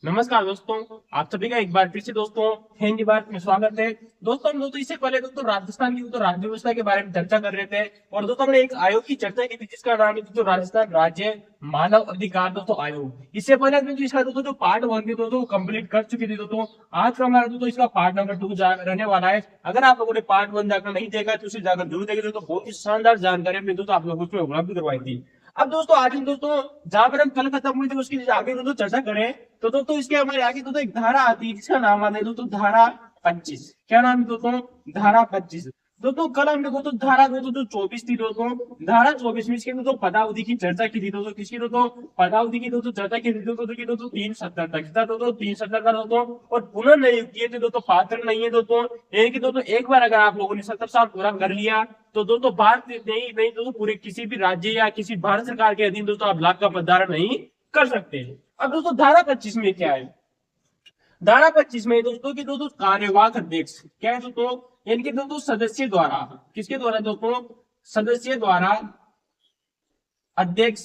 नमस्कार दोस्तों। आप सभी का एक बार फिर से दोस्तों हिंदी बात में स्वागत है। दोस्तों इससे पहले दोस्तों राजस्थान की राज्य व्यवस्था के बारे में चर्चा कर रहे थे और दोस्तों हमने एक आयोग की चर्चा की थी जिसका नाम है दोस्तों राजस्थान राज्य मानव अधिकार दोस्तों आयोग। इससे पहले हमने इसका दोस्तों जो पार्ट वन थी दोस्तों कंप्लीट कर चुकी थी दोस्तों। आज का हमारा दोस्तों इसका पार्ट नंबर 2 रहने वाला है। अगर आप लोगों ने पार्ट वन जाकर नहीं देखा तो उसे जाकर जरूर देखें दोस्तों। बहुत ही शानदार जानकारी हमने दोस्तों आप लोगों को उपलब्ध करवाई थी। अब दोस्तों आज हम दोस्तों जहां पर हम कल खत्म हुई थी उसकी आगे दोस्तों चर्चा करें तो दोस्तों इसके हमारे आगे दोस्तों एक धारा आती है जिसका नाम आता है दोस्तों धारा 25। क्या नाम है दोस्तों? धारा 25। दोस्तों कल हमने दोस्तों धारा दोस्तों जो 24 थी दोस्तों, धारा 24 में इसके दोस्तों पदावधि की चर्चा की थी दोस्तों। किसकी दोस्तों? पदावधि की दोस्तों चर्चा की थी दोस्तों 370 तक था दोस्तों, 370 का दोस्तों। और पुनर्नियुक्त किए थे दोस्तों, पात्र नहीं है दोस्तों। दोस्तों एक बार अगर आप लोगों ने 70 साल पूरा कर लिया तो दोस्तों भारत नहीं नहीं दोस्तों पूरे किसी भी राज्य या किसी भारत सरकार के अधीन दोस्तों आप लाभ का पदार्थ नहीं कर सकते। अब दोस्तों धारा 25 में क्या है? धारा 25 में दोस्तों की दोस्तों कार्यवाहक अध्यक्ष क्या है दोस्तों? इनके दोस्तों सदस्य द्वारा, किसके द्वारा दोस्तों? सदस्य द्वारा अध्यक्ष,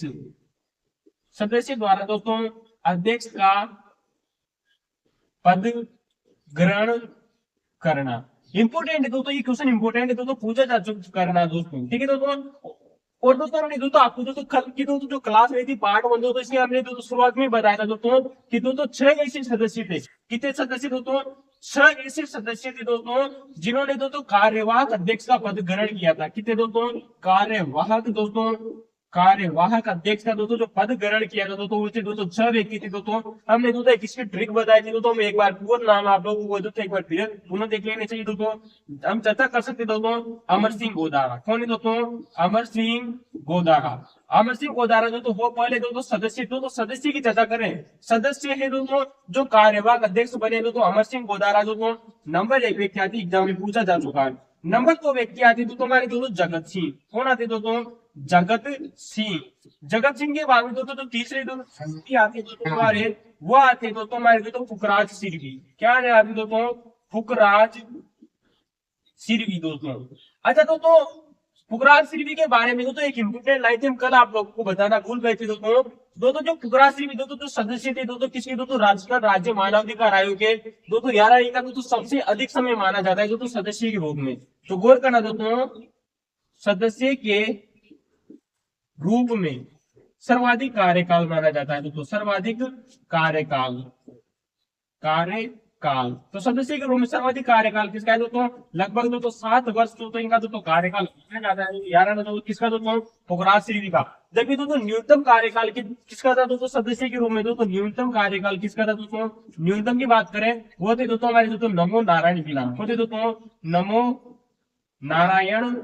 सदस्य द्वारा दोस्तों अध्यक्ष का पद ग्रहण करना। इंपोर्टेंट है दोस्तों, ये क्वेश्चन इंपोर्टेंट है दोस्तों, पूछा जा चुका करना दोस्तों। ठीक है दोस्तों। और दोस्तों हमने दोस्तों आपको दोस्तों कल की दोस्तों जो क्लास रही थी पार्ट वन दोस्तों, इसमें हमने दोस्तों शुरुआत में बताया था दोस्तों कि दोस्तों 6 ऐसे सदस्य थे। कितने सदस्य दोस्तों? 6 ऐसे सदस्य थे दोस्तों जिन्होंने दोस्तों कार्यवाहक अध्यक्ष का पद ग्रहण किया था। कितने दोस्तों? कार्यवाहक दोस्तों, कार्यवाहक अध्यक्ष का दोस्तों जो पद ग्रहण किया था दोस्तों उसे दोस्तों 6 व्यक्ति थे दोस्तों। हमने दोस्तों एक इसकी ट्रिक बताई थी दोस्तों, मैं एक बार पूर्ण नाम आप लोगों को दोस्तों एक बार फिर पुनः देख लेने चाहिए दोस्तों। हम चर्चा कर सकते दोस्तों। अमर सिंह गोदारा कौन है दोस्तों? अमर सिंह गोदारा। अमर सिंह गोदारा दोस्तों वो पहले दोस्तों सदस्य, दोस्तों सदस्य की चर्चा करें, सदस्य है दोस्तों जो कार्यवाहक अध्यक्ष बने दोस्तों अमर सिंह गोदारा दोस्तों। नंबर 1 व्यक्ति आती एग्जाम में पूछा जा चुका है। नंबर 2 व्यक्ति आते दोस्तों हमारे दोस्तों जगत सिंह। कौन आते दोस्तों? जगत सिंह। जगत सिंह के बाद में दोस्तों जो तीसरे दोस्तों व्यक्ति आते दोस्तों हमारे, वो आते दोस्तों हमारे दोस्तों फुकराज सिरवी। क्या आते दोस्तों? फुकराज सिरवी दोस्तों। अच्छा दोस्तों फुकराज सिरवी के बारे में दोस्तों एक इंपोर्टेंट लाइन थी, हम कल आप लोगों को बताना भूल गए थे दोस्तों। दोस्तों जो फुकराज सिरवी दोस्तों जो सदस्य थे दोस्तों किसके? दोस्तों राजस्थान राज्य मानवाधिकार आयोग के दोस्तों 11 इनका दोस्तों सबसे अधिक समय माना जाता है दोस्तों सदस्य के रूप में। तो गौर करना दोस्तों, सदस्य के रूप में सर्वाधिक कार्यकाल माना जाता है दोस्तों, सर्वाधिक कार्यकाल, कार्यकाल। तो सदस्य के रूप में सर्वाधिक कार्यकाल किसका है दोस्तों? लगभग दोस्तों 7 वर्ष दोस्तों इनका दोस्तों कार्यकाल माना जाता है। 11 दोस्तों किसका दोस्तों? फुकराज सिरवी का। जबकि दोस्तों न्यूनतम कार्यकाल किसका था दोस्तों सदस्य के रूप में? दोस्तों न्यूनतम कार्यकाल किसका था दोस्तों? न्यूनतम की बात करें वो थे दोस्तों हमारे दोस्तों नमो नारायण मीणा। वो थे दोस्तों नमो नारायण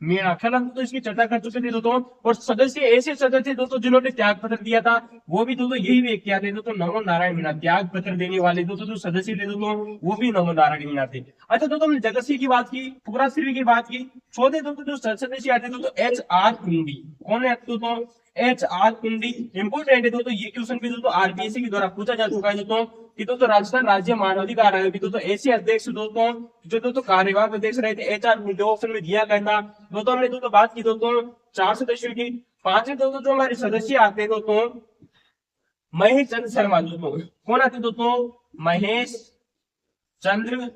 मीणा। कल हम तो इसकी चर्चा कर चुके थे दोस्तों। और सदस्य ऐसे सदस्य दोस्तों जिन्होंने त्याग पत्र दिया था वो भी दोस्तों यही व्यक्ति आते दोस्तों नमो नारायण मीणा। त्याग पत्र देने वाले दोस्तों जो सदस्य थे दोस्तों वो भी नमो नारायण मीणा थे। अच्छा दोस्तों हमने जगत सिंह की बात की, फुकराज सिरवी की बात की। चौथे दोस्तों जो सदस्य आते दोस्तों HR कुंडी। कौन है दोस्तों? HR कुंडी। इंपोर्टेंट है दोस्तों, ये क्वेश्चन भी दोस्तों RPSC के द्वारा पूछा जा चुका है दोस्तों कि दोस्तों राजस्थान राज्य मानवाधिकार आयोग की दोस्तों ऐसे अध्यक्ष दोस्तों जो दोस्तों कार्यवाहक अध्यक्ष रहे थे HR कुंडी ऑप्शन में दिया गया था दोस्तों। हमने दोस्तों बात की दोस्तों 4 सदस्यों की। 5वें दोस्तों जो हमारे सदस्य आते हैं दोस्तों महेश चंद्र शर्मा दोस्तों। कौन आते दोस्तों? महेश चंद्र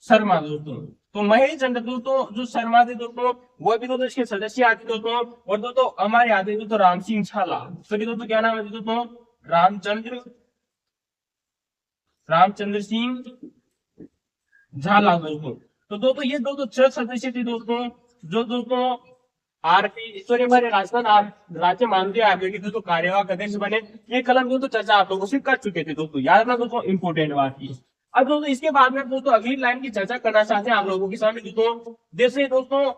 शर्मा दोस्तों। तो महेश चंद्र दोस्तों जो शर्मा थे दोस्तों वो भी दोस्तों इसके सदस्य आते दोस्तों। और दोस्तों हमारे आते दोस्तों राम सिंह झाला। तो दोस्तों क्या नाम है दोस्तों? रामचंद्र, रामचंद्र सिंह झाला दोस्तों। तो दोस्तों ये दोस्तों 6 सदस्य थे दोस्तों जो दोस्तों आरपी सॉरी हमारे राजस्थान राज्य मानवीय आयोग के दोस्तों कार्यवाहक अध्यक्ष बने। ये कल हम दोस्तों चर्चा आप लोगों से कर चुके थे दोस्तों, याद रखना दोस्तों इंपोर्टेंट बात की। अब दोस्तों इसके बाद में दोस्तों अगली लाइन की चर्चा करना चाहते हैं आप लोगों के सामने दोस्तों। जैसे दोस्तों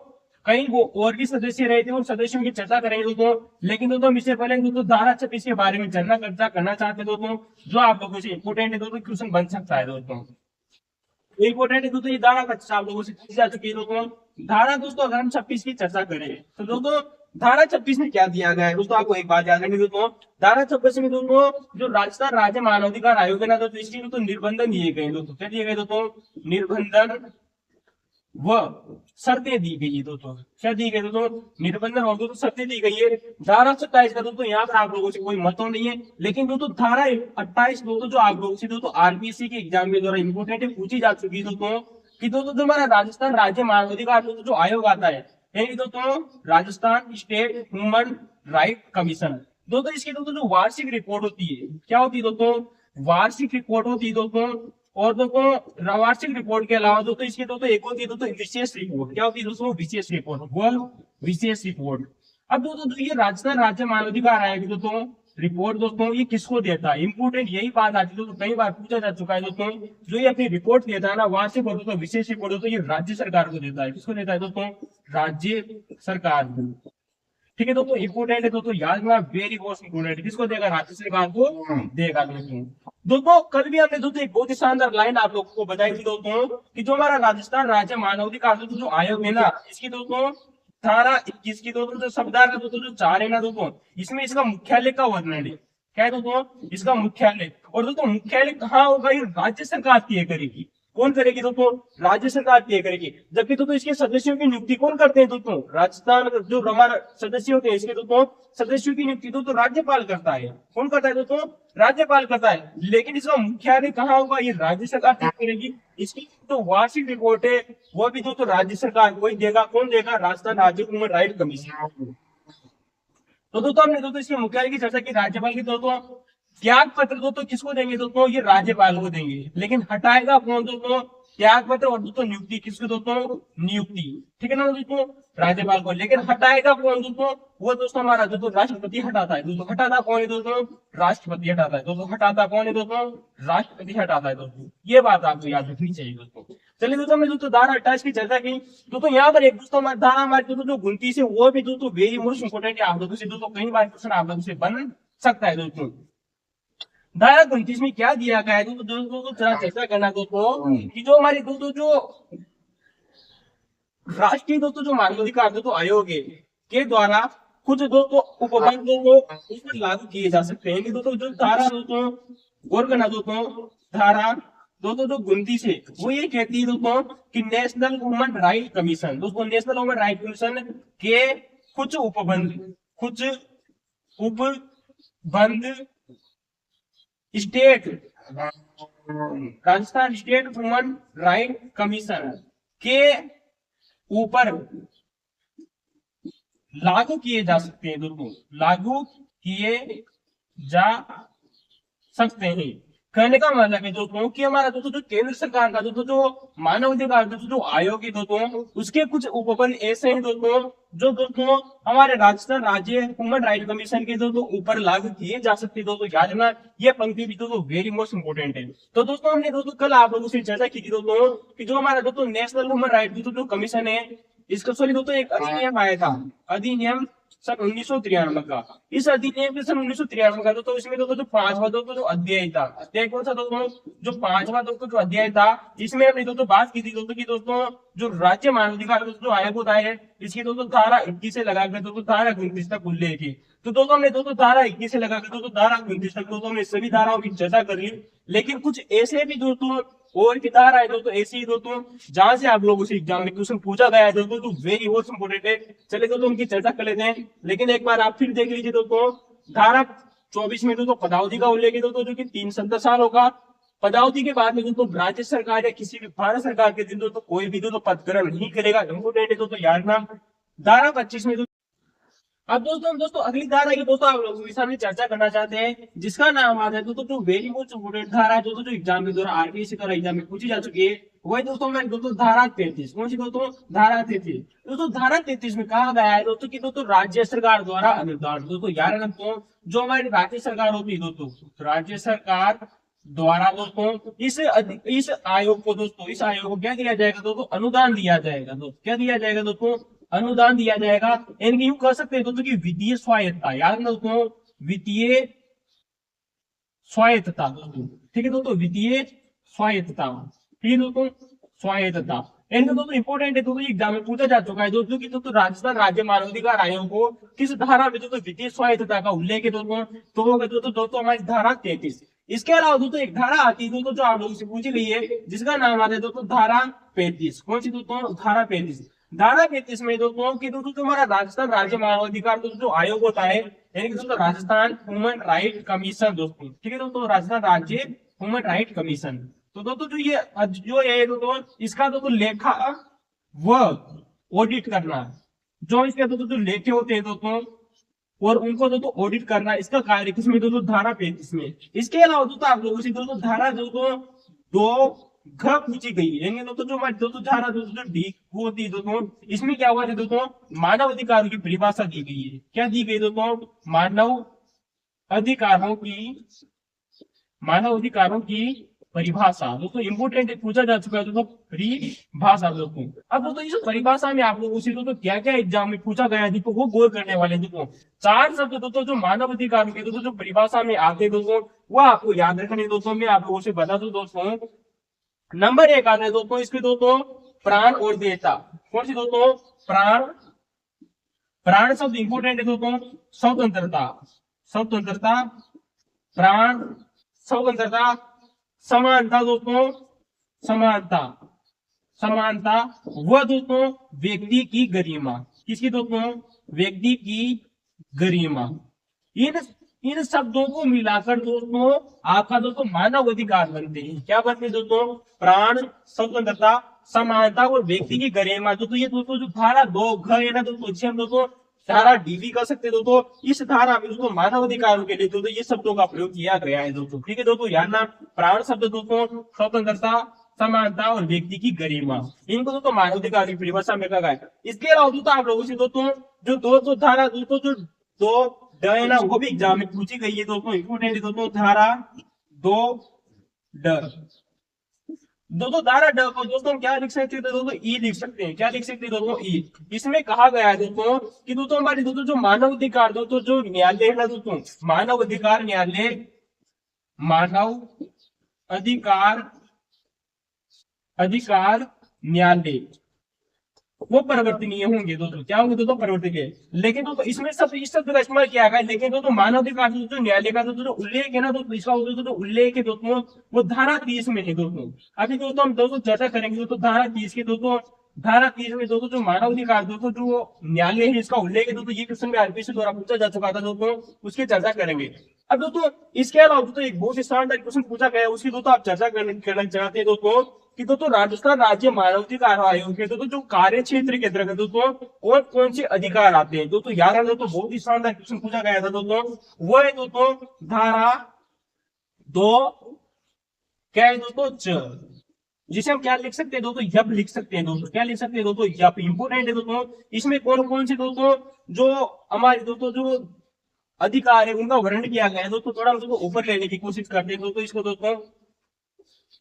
कहीं वो और भी सदस्य रहे थे उन सदस्यों की चर्चा करेंगे दोस्तों। लेकिन दोस्तों इससे पहले दोस्तों धारा 26 के बारे में चर्चा करना चाहते हैं दोस्तों, जो आप लोगों से इंपोर्टेंट है दोस्तों, क्वेश्चन बन सकता है दोस्तों। इंपोर्टेंट है दोस्तों ये धारा का आप लोगों से पूछी जा चुकी है दोस्तों। धारा दोस्तों अगर हम 26 की चर्चा करें तो दोस्तों धारा 26 में क्या दिया गया है दोस्तों, आपको एक बात याद रखनी दोस्तों। धारा 26 में दोस्तों जो राजस्थान राज्य मानवाधिकार आयोग है ना दोस्तों इसके दोस्तों निर्बंधन दिए गए दोस्तों। क्या दिए गए दोस्तों? निर्बंधन वह शर्तें दी गई है दोस्तों। क्या दी गई दोस्तों? निबंधन और दोस्तों शर्तें दी गई है। धारा 27 का दोस्तों यहाँ पर आप लोगों से कोई मतलब नहीं है, लेकिन दोस्तों धारा 28 दोस्तों जो आप लोगों से दोस्तों आरबीसी के एग्जाम के द्वारा इंपोर्टेंट पूछी जा चुकी है दोस्तों, कि दोस्तों जो हमारा राजस्थान राज्य मानवाधिकार दोस्तों जो आयोग आता है, यानी दोस्तों Rajasthan state human right commission, दोस्तों इसकी दोस्तों जो वार्षिक रिपोर्ट होती है, क्या होती है दोस्तों? वार्षिक रिपोर्ट होती है दोस्तों। और दोस्तों वार्षिक रिपोर्ट के अलावा दोस्तों इसकी दोस्तों एक होती है दोस्तों विशेष रिपोर्ट। क्या होती है दोस्तों? विशेष रिपोर्ट, वह विशेष रिपोर्ट। अब दोस्तों जो ये राजस्थान राज्य मानवाधिकार आयोग दोस्तों रिपोर्ट दोस्तों ये किसको देता है? इंपोर्टेंट यही बात आती है दोस्तों, कई बार पूछा जा चुका है दोस्तों। जो ये अपनी रिपोर्ट देता है ना वार्षिक और दोस्तों विशेष रिपोर्ट दोस्तों, ये राज्य सरकार को देता है। किसको देता है दोस्तों? राज्य सरकार को। ठीक है दोस्तों, इंपोर्टेंट है दोस्तों, याद रखना, वेरी मोस्ट इंपोर्टेंट। किसको देगा? राज्य सरकार को देगा दोस्तों। दोस्तों कल भी हमने दोस्तों एक बहुत ही शानदार लाइन आप लोगों को बताई थी दोस्तों, कि जो हमारा राजस्थान राज्य मानवाधिकार दोस्तों जो आयोग है ना, इसकी दोस्तों धारा 21 की दोस्तों जो संविधान का दोस्तों जो 4 है ना दोस्तों, इसमें इसका मुख्यालय का वर्णन है। क्या है दोस्तों? इसका मुख्यालय। और दोस्तों मुख्यालय कहाँ होगा? ये राज्य सरकार तय करेगी। कौन करेगी दोस्तों? राज्य सरकार तय करेगी। जबकि दोस्तों इसके सदस्यों की नियुक्ति कौन करते हैं दोस्तों? राजस्थान जो हमारा सदस्य होते हैं इसके दोस्तों सदस्यों की नियुक्ति दोस्तों राज्यपाल करता है। कौन करता है दोस्तों? राज्यपाल करता है। लेकिन इसका मुख्यालय कहाँ होगा? ये राज्य सरकार तय करेगी। इसकी तो वार्षिक रिपोर्ट है वो भी दोस्तों राज्य सरकार को ही देगा। कौन देगा? राजस्थान राज्य ह्यूमन राइट कमीशन। तो दोस्तों हमने दोस्तों इसके मुख्यालय की चर्चा की, राज्यपाल की। दोस्तों त्याग पत्र दोस्तों किसको देंगे दोस्तों? ये राज्यपाल को देंगे। लेकिन हटाएगा कौन दोस्तों? त्याग पत्र और दोस्तों नियुक्ति किसको दोस्तों? नियुक्ति, ठीक है ना दोस्तों, राज्यपाल को। लेकिन हटाएगा कौन दोस्तों? वो दोस्तों हमारा दोस्तों राष्ट्रपति हटाता है दोस्तों। हटाता कौन है दोस्तों? राष्ट्रपति हटाता है दोस्तों। हटाता कौन है दोस्तों? राष्ट्रपति हटाता है दोस्तों। ये बात आपको याद रखनी चाहिए दोस्तों। चलिए दोस्तों हमने दोस्तों धारा 28 की चर्चा की दोस्तों। यहाँ पर एक दोस्तों हमारी धारा हमारी दोस्तों जो 29 है वो भी दोस्तों वेरी मोस्ट इंपोर्टेंट है। आप लोगों से दोस्तों कई बार क्वेश्चन आप लोगों से बन सकता है दोस्तों। धारा 29 में क्या दिया गया है दोस्तों जरा चर्चा करना दोस्तों, कि जो हमारी दोस्तों जो राष्ट्रीय दोस्तों जो मानवाधिकार दोस्तों आयोग है के द्वारा कुछ दोस्तों उपबंध दोस्तों उस पर लागू किए जा सकते हैं। कि दोस्तों जो धारा दोस्तों गौर करना दोस्तों, धारा दोस्तों जो 29 है वो ये कहती है दोस्तों कि नेशनल ह्यूमन राइट कमीशन, दोस्तों नेशनल ह्यूमन राइट कमीशन के कुछ उपबंध state Rajasthan state human right commission के ऊपर लागू किए जा सकते हैं दोस्तों, लागू किए जा सकते हैं। कहने का मतलब है दोस्तों कि हमारा दोस्तों जो केंद्र सरकार का दोस्तों जो मानवाधिकार दोस्तों जो आयोग है दोस्तों उसके कुछ उपबंध ऐसे हैं दोस्तों जो दोस्तों हमारे राजस्थान राज्य ह्यूमन राइट कमीशन के दोस्तों ऊपर लागू किए जा सकते हैं दोस्तों। याद रखना ये पंक्ति भी दोस्तों वेरी मोस्ट इंपोर्टेंट है। तो दोस्तों हमने दोस्तों कल आप लोगों से चर्चा की थी दोस्तों कि जो हमारा दोस्तों नेशनल ह्यूमन राइट दोस्तों जो कमीशन है इसका सॉरी दोस्तों एक अधिनियम आया था, अधिनियम सन 1993 का। इस अधिनियम के सन 1993 का दोस्तों इसमें दोस्तों जो 5वां दोस्तों जो अध्याय था, अध्याय कौन सा दोस्तों? जो 5वां दोस्तों जो अध्याय था इसमें हमने दोस्तों बात की थी दोस्तों की दोस्तों जो राज्य मानवाधिकार दोस्तों जो आयोग होता है इसकी दोस्तों धारा 21 से लगाकर दोस्तों धारा 29 तक उल्लेख की। तो दोस्तों हमने दोस्तों धारा 21 से लगाकर दोस्तों धारा 29 तक दोस्तों हमने सभी धाराओं की चर्चा कर ली। लेकिन कुछ ऐसे भी दोस्तों और की धारा है दोस्तों ऐसी दोस्तों जहां से आप लोगों से एग्जाम में क्वेश्चन पूछा गया है दोस्तों जो वेरी मोस्ट इंपोर्टेंट है। चलिए दोस्तों उनकी चर्चा कर लेते हैं। लेकिन एक बार आप फिर देख लीजिए दोस्तों धारा 24 में दोस्तों पदावधि का उल्लेख है दोस्तों जो कि 370 साल होगा। पदावधि के बाद में दोस्तों राज्य सरकार या किसी भी भारत सरकार के दिन दोस्तों कोई भी दोस्तों पद ग्रहण नहीं करेगा। इंपोर्टेंट है दोस्तों याद रखना। धारा 25 में अब दोस्तों हम दोस्तों अगली धारा की दोस्तों आप लोगों के सामने चर्चा करना चाहते हैं जिसका नाम आता है दोस्तों जो वेरी मोस्ट इंपोर्टेंट धारा है दोस्तों जो एग्जाम के दौरान आरबीएससी का एग्जाम में पूछी जा चुकी है वही दोस्तों मैं दोस्तों धारा 33। कौन सी दोस्तों? धारा 33। दोस्तों धारा 33 में कहा गया है दोस्तों कि दोस्तों राज्य सरकार द्वारा अनुदान, दोस्तों याद रखो जो हमारी राज्य सरकार होती है दोस्तों राज्य सरकार द्वारा दोस्तों इस आयोग को दोस्तों इस आयोग को क्या दिया जाएगा दोस्तों? अनुदान दिया जाएगा दोस्तों। क्या दिया जाएगा दोस्तों? अनुदान दिया जाएगा। यानी यूं कह सकते हैं दोस्तों की वित्तीय स्वायत्तता, याद रखना दोस्तों वित्तीय स्वायत्तता दोस्तों, ठीक है दोस्तों वित्तीय स्वायत्तता, ठीक है दोस्तों स्वायत्तता। इनका दोस्तों इंपोर्टेंट है दोस्तों एग्जाम में पूछा जा चुका है दोस्तों कि दोस्तों राजस्थान राज्य मानवाधिकार आयोग को किस धारा में दोस्तों वित्तीय स्वायत्तता का उल्लेख है दोस्तों? तो दोस्तों हमारी धारा 33। इसके अलावा दोस्तों एक धारा आती है दोस्तों जो आप लोगों से पूछी गई है जिसका नाम आता है दोस्तों धारा 35, कौन सी दोस्तों, धारा 35। धारा 35 में दोस्तों कि दोस्तों जो हमारा राजस्थान राज्य मानवाधिकार दोस्तों जो आयोग होता है, यानी कि दोस्तों राजस्थान ह्यूमन राइट कमीशन दोस्तों, ठीक है दोस्तों, राजस्थान राज्य ह्यूमन राइट कमीशन। तो दोस्तों जो ये दोस्तों इसका दोस्तों लेखा व ऑडिट करना, जो इसके दोस्तों जो लेखे होते हैं दोस्तों और उनको दोस्तों ऑडिट करना, इसका कार्य किसमें दोस्तों, धारा 35 में। इसके अलावा दोस्तों आप लोगों से दोस्तों धारा दोस्तों दो घ पूछी गई है, यानी दोस्तों जो हमारी दोस्तों धारा दोस्तों जो डी वो होती है दोस्तों, इसमें क्या हुआ है दोस्तों, मानव अधिकारों की परिभाषा दी गई है। क्या दी गई दोस्तों, मानव अधिकारों की, मानव अधिकारों की परिभाषा दोस्तों, इंपोर्टेंट पूछा जा चुका है दोस्तों, परिभाषा दोस्तों। अब दोस्तों इस परिभाषा में आप लोगों से दोस्तों क्या क्या एग्जाम में पूछा गया है दोस्तों, वो गौर करने वाले दोस्तों। 4 शब्द दोस्तों जो मानव अधिकारों के दोस्तों जो परिभाषा में आते हैं दोस्तों, वो आपको याद रखने दोस्तों। मैं आप लोगों से बता दूं दोस्तों, नंबर 1 आता है दोस्तों इसके दोस्तों, प्राण और देयता। कौन सी दोस्तों, प्राण, प्राण शब्द इंपोर्टेंट है दोस्तों। स्वतंत्रता, स्वतंत्रता, प्राण, स्वतंत्रता, समानता दोस्तों, समानता, समानता, वह दोस्तों व्यक्ति की गरिमा, किसकी दोस्तों, व्यक्ति की गरिमा। इन शब्दों को मिलाकर दोस्तों आपका दोस्तों मानव अधिकार बनते हैं। क्या बनते हैं दोस्तों, प्राण, स्वतंत्रता, समानता और व्यक्ति की गरिमा। दोस्तों ये दोस्तों जो धारा 2 घ है ना दोस्तों, जिसे हम दोस्तों धारा डी भी कर सकते हैं दोस्तों। इस धारा में दोस्तों मानव अधिकारों के लिए दोस्तों ये शब्दों का प्रयोग किया गया है दोस्तों, ठीक है दोस्तों। याद ना, प्राण शब्द दोस्तों, स्वतंत्रता, समानता और व्यक्ति की गरिमा, इनको दोस्तों मानव अधिकार की परिभाषा में कहा है। इसके अलावा दोस्तों आप लोगों से दोस्तों जो दोस्तों धारा दोस्तों जो 2 ड है ना, वो भी एग्जाम में पूछी गई है दोस्तों, इंपोर्टेंट है दोस्तों। धारा 2 ड, दोस्तों धारा ड को दोस्तों क्या लिख सकते हैं दोस्तों, ई लिख सकते हैं। क्या लिख सकते हैं दोस्तों, ई। इसमें कहा गया है दोस्तों कि दोस्तों हमारे दोस्तों जो मानव अधिकार दोस्तों जो न्यायालय है ना दोस्तों, मानव अधिकार न्यायालय, मानव अधिकार न्यायालय वो परिवर्तनीय होंगे दोस्तों। क्या होंगे दोस्तों, परिवर्तनीय। लेकिन दोस्तों इसमें सब इस शब्द का इस्तेमाल किया गया है। लेकिन दोस्तों मानव अधिकार जो न्यायालय का दोस्तों जो उल्लेख है ना दोस्तों, इसका दोस्तों उल्लेख है दोस्तों वो धारा 30 में है दोस्तों। अभी दोस्तों हम दोस्तों चर्चा करेंगे दोस्तों धारा 30 की दोस्तों। धारा 30 में दोस्तों जो मानव अधिकार दोस्तों जो न्यायालय है इसका उल्लेख है दोस्तों, ये क्वेश्चन में आरपीसी द्वारा पूछा जा चुका था दोस्तों, उसकी चर्चा करेंगे। अब दोस्तों इसके अलावा दोस्तों एक बहुत ही शानदार क्वेश्चन पूछा गया है, उसकी दोस्तों आप चर्चा करना चाहते हैं दोस्तों कि दोस्तों राजस्थान राज्य मानवाधिकार आयोग के दोस्तों जो कार्य क्षेत्र के अंतर्गत दोस्तों और कौन से अधिकार आते हैं दोस्तों। याद दोस्तों बहुत ही शानदार क्वेश्चन पूछा गया था दोस्तों, वो है दोस्तों धारा 2 क्या है दोस्तों, च, जिसे हम क्या लिख सकते हैं दोस्तों, यप लिख सकते हैं दोस्तों। क्या लिख सकते हैं दोस्तों, यप। इंपोर्टेंट है दोस्तों, इसमें कौन कौन से दोस्तों जो हमारे दोस्तों जो अधिकार है उनका वर्णन किया गया है दोस्तों। थोड़ा हम दोस्तों ऊपर लेने की कोशिश करते हैं दोस्तों इसको दोस्तों।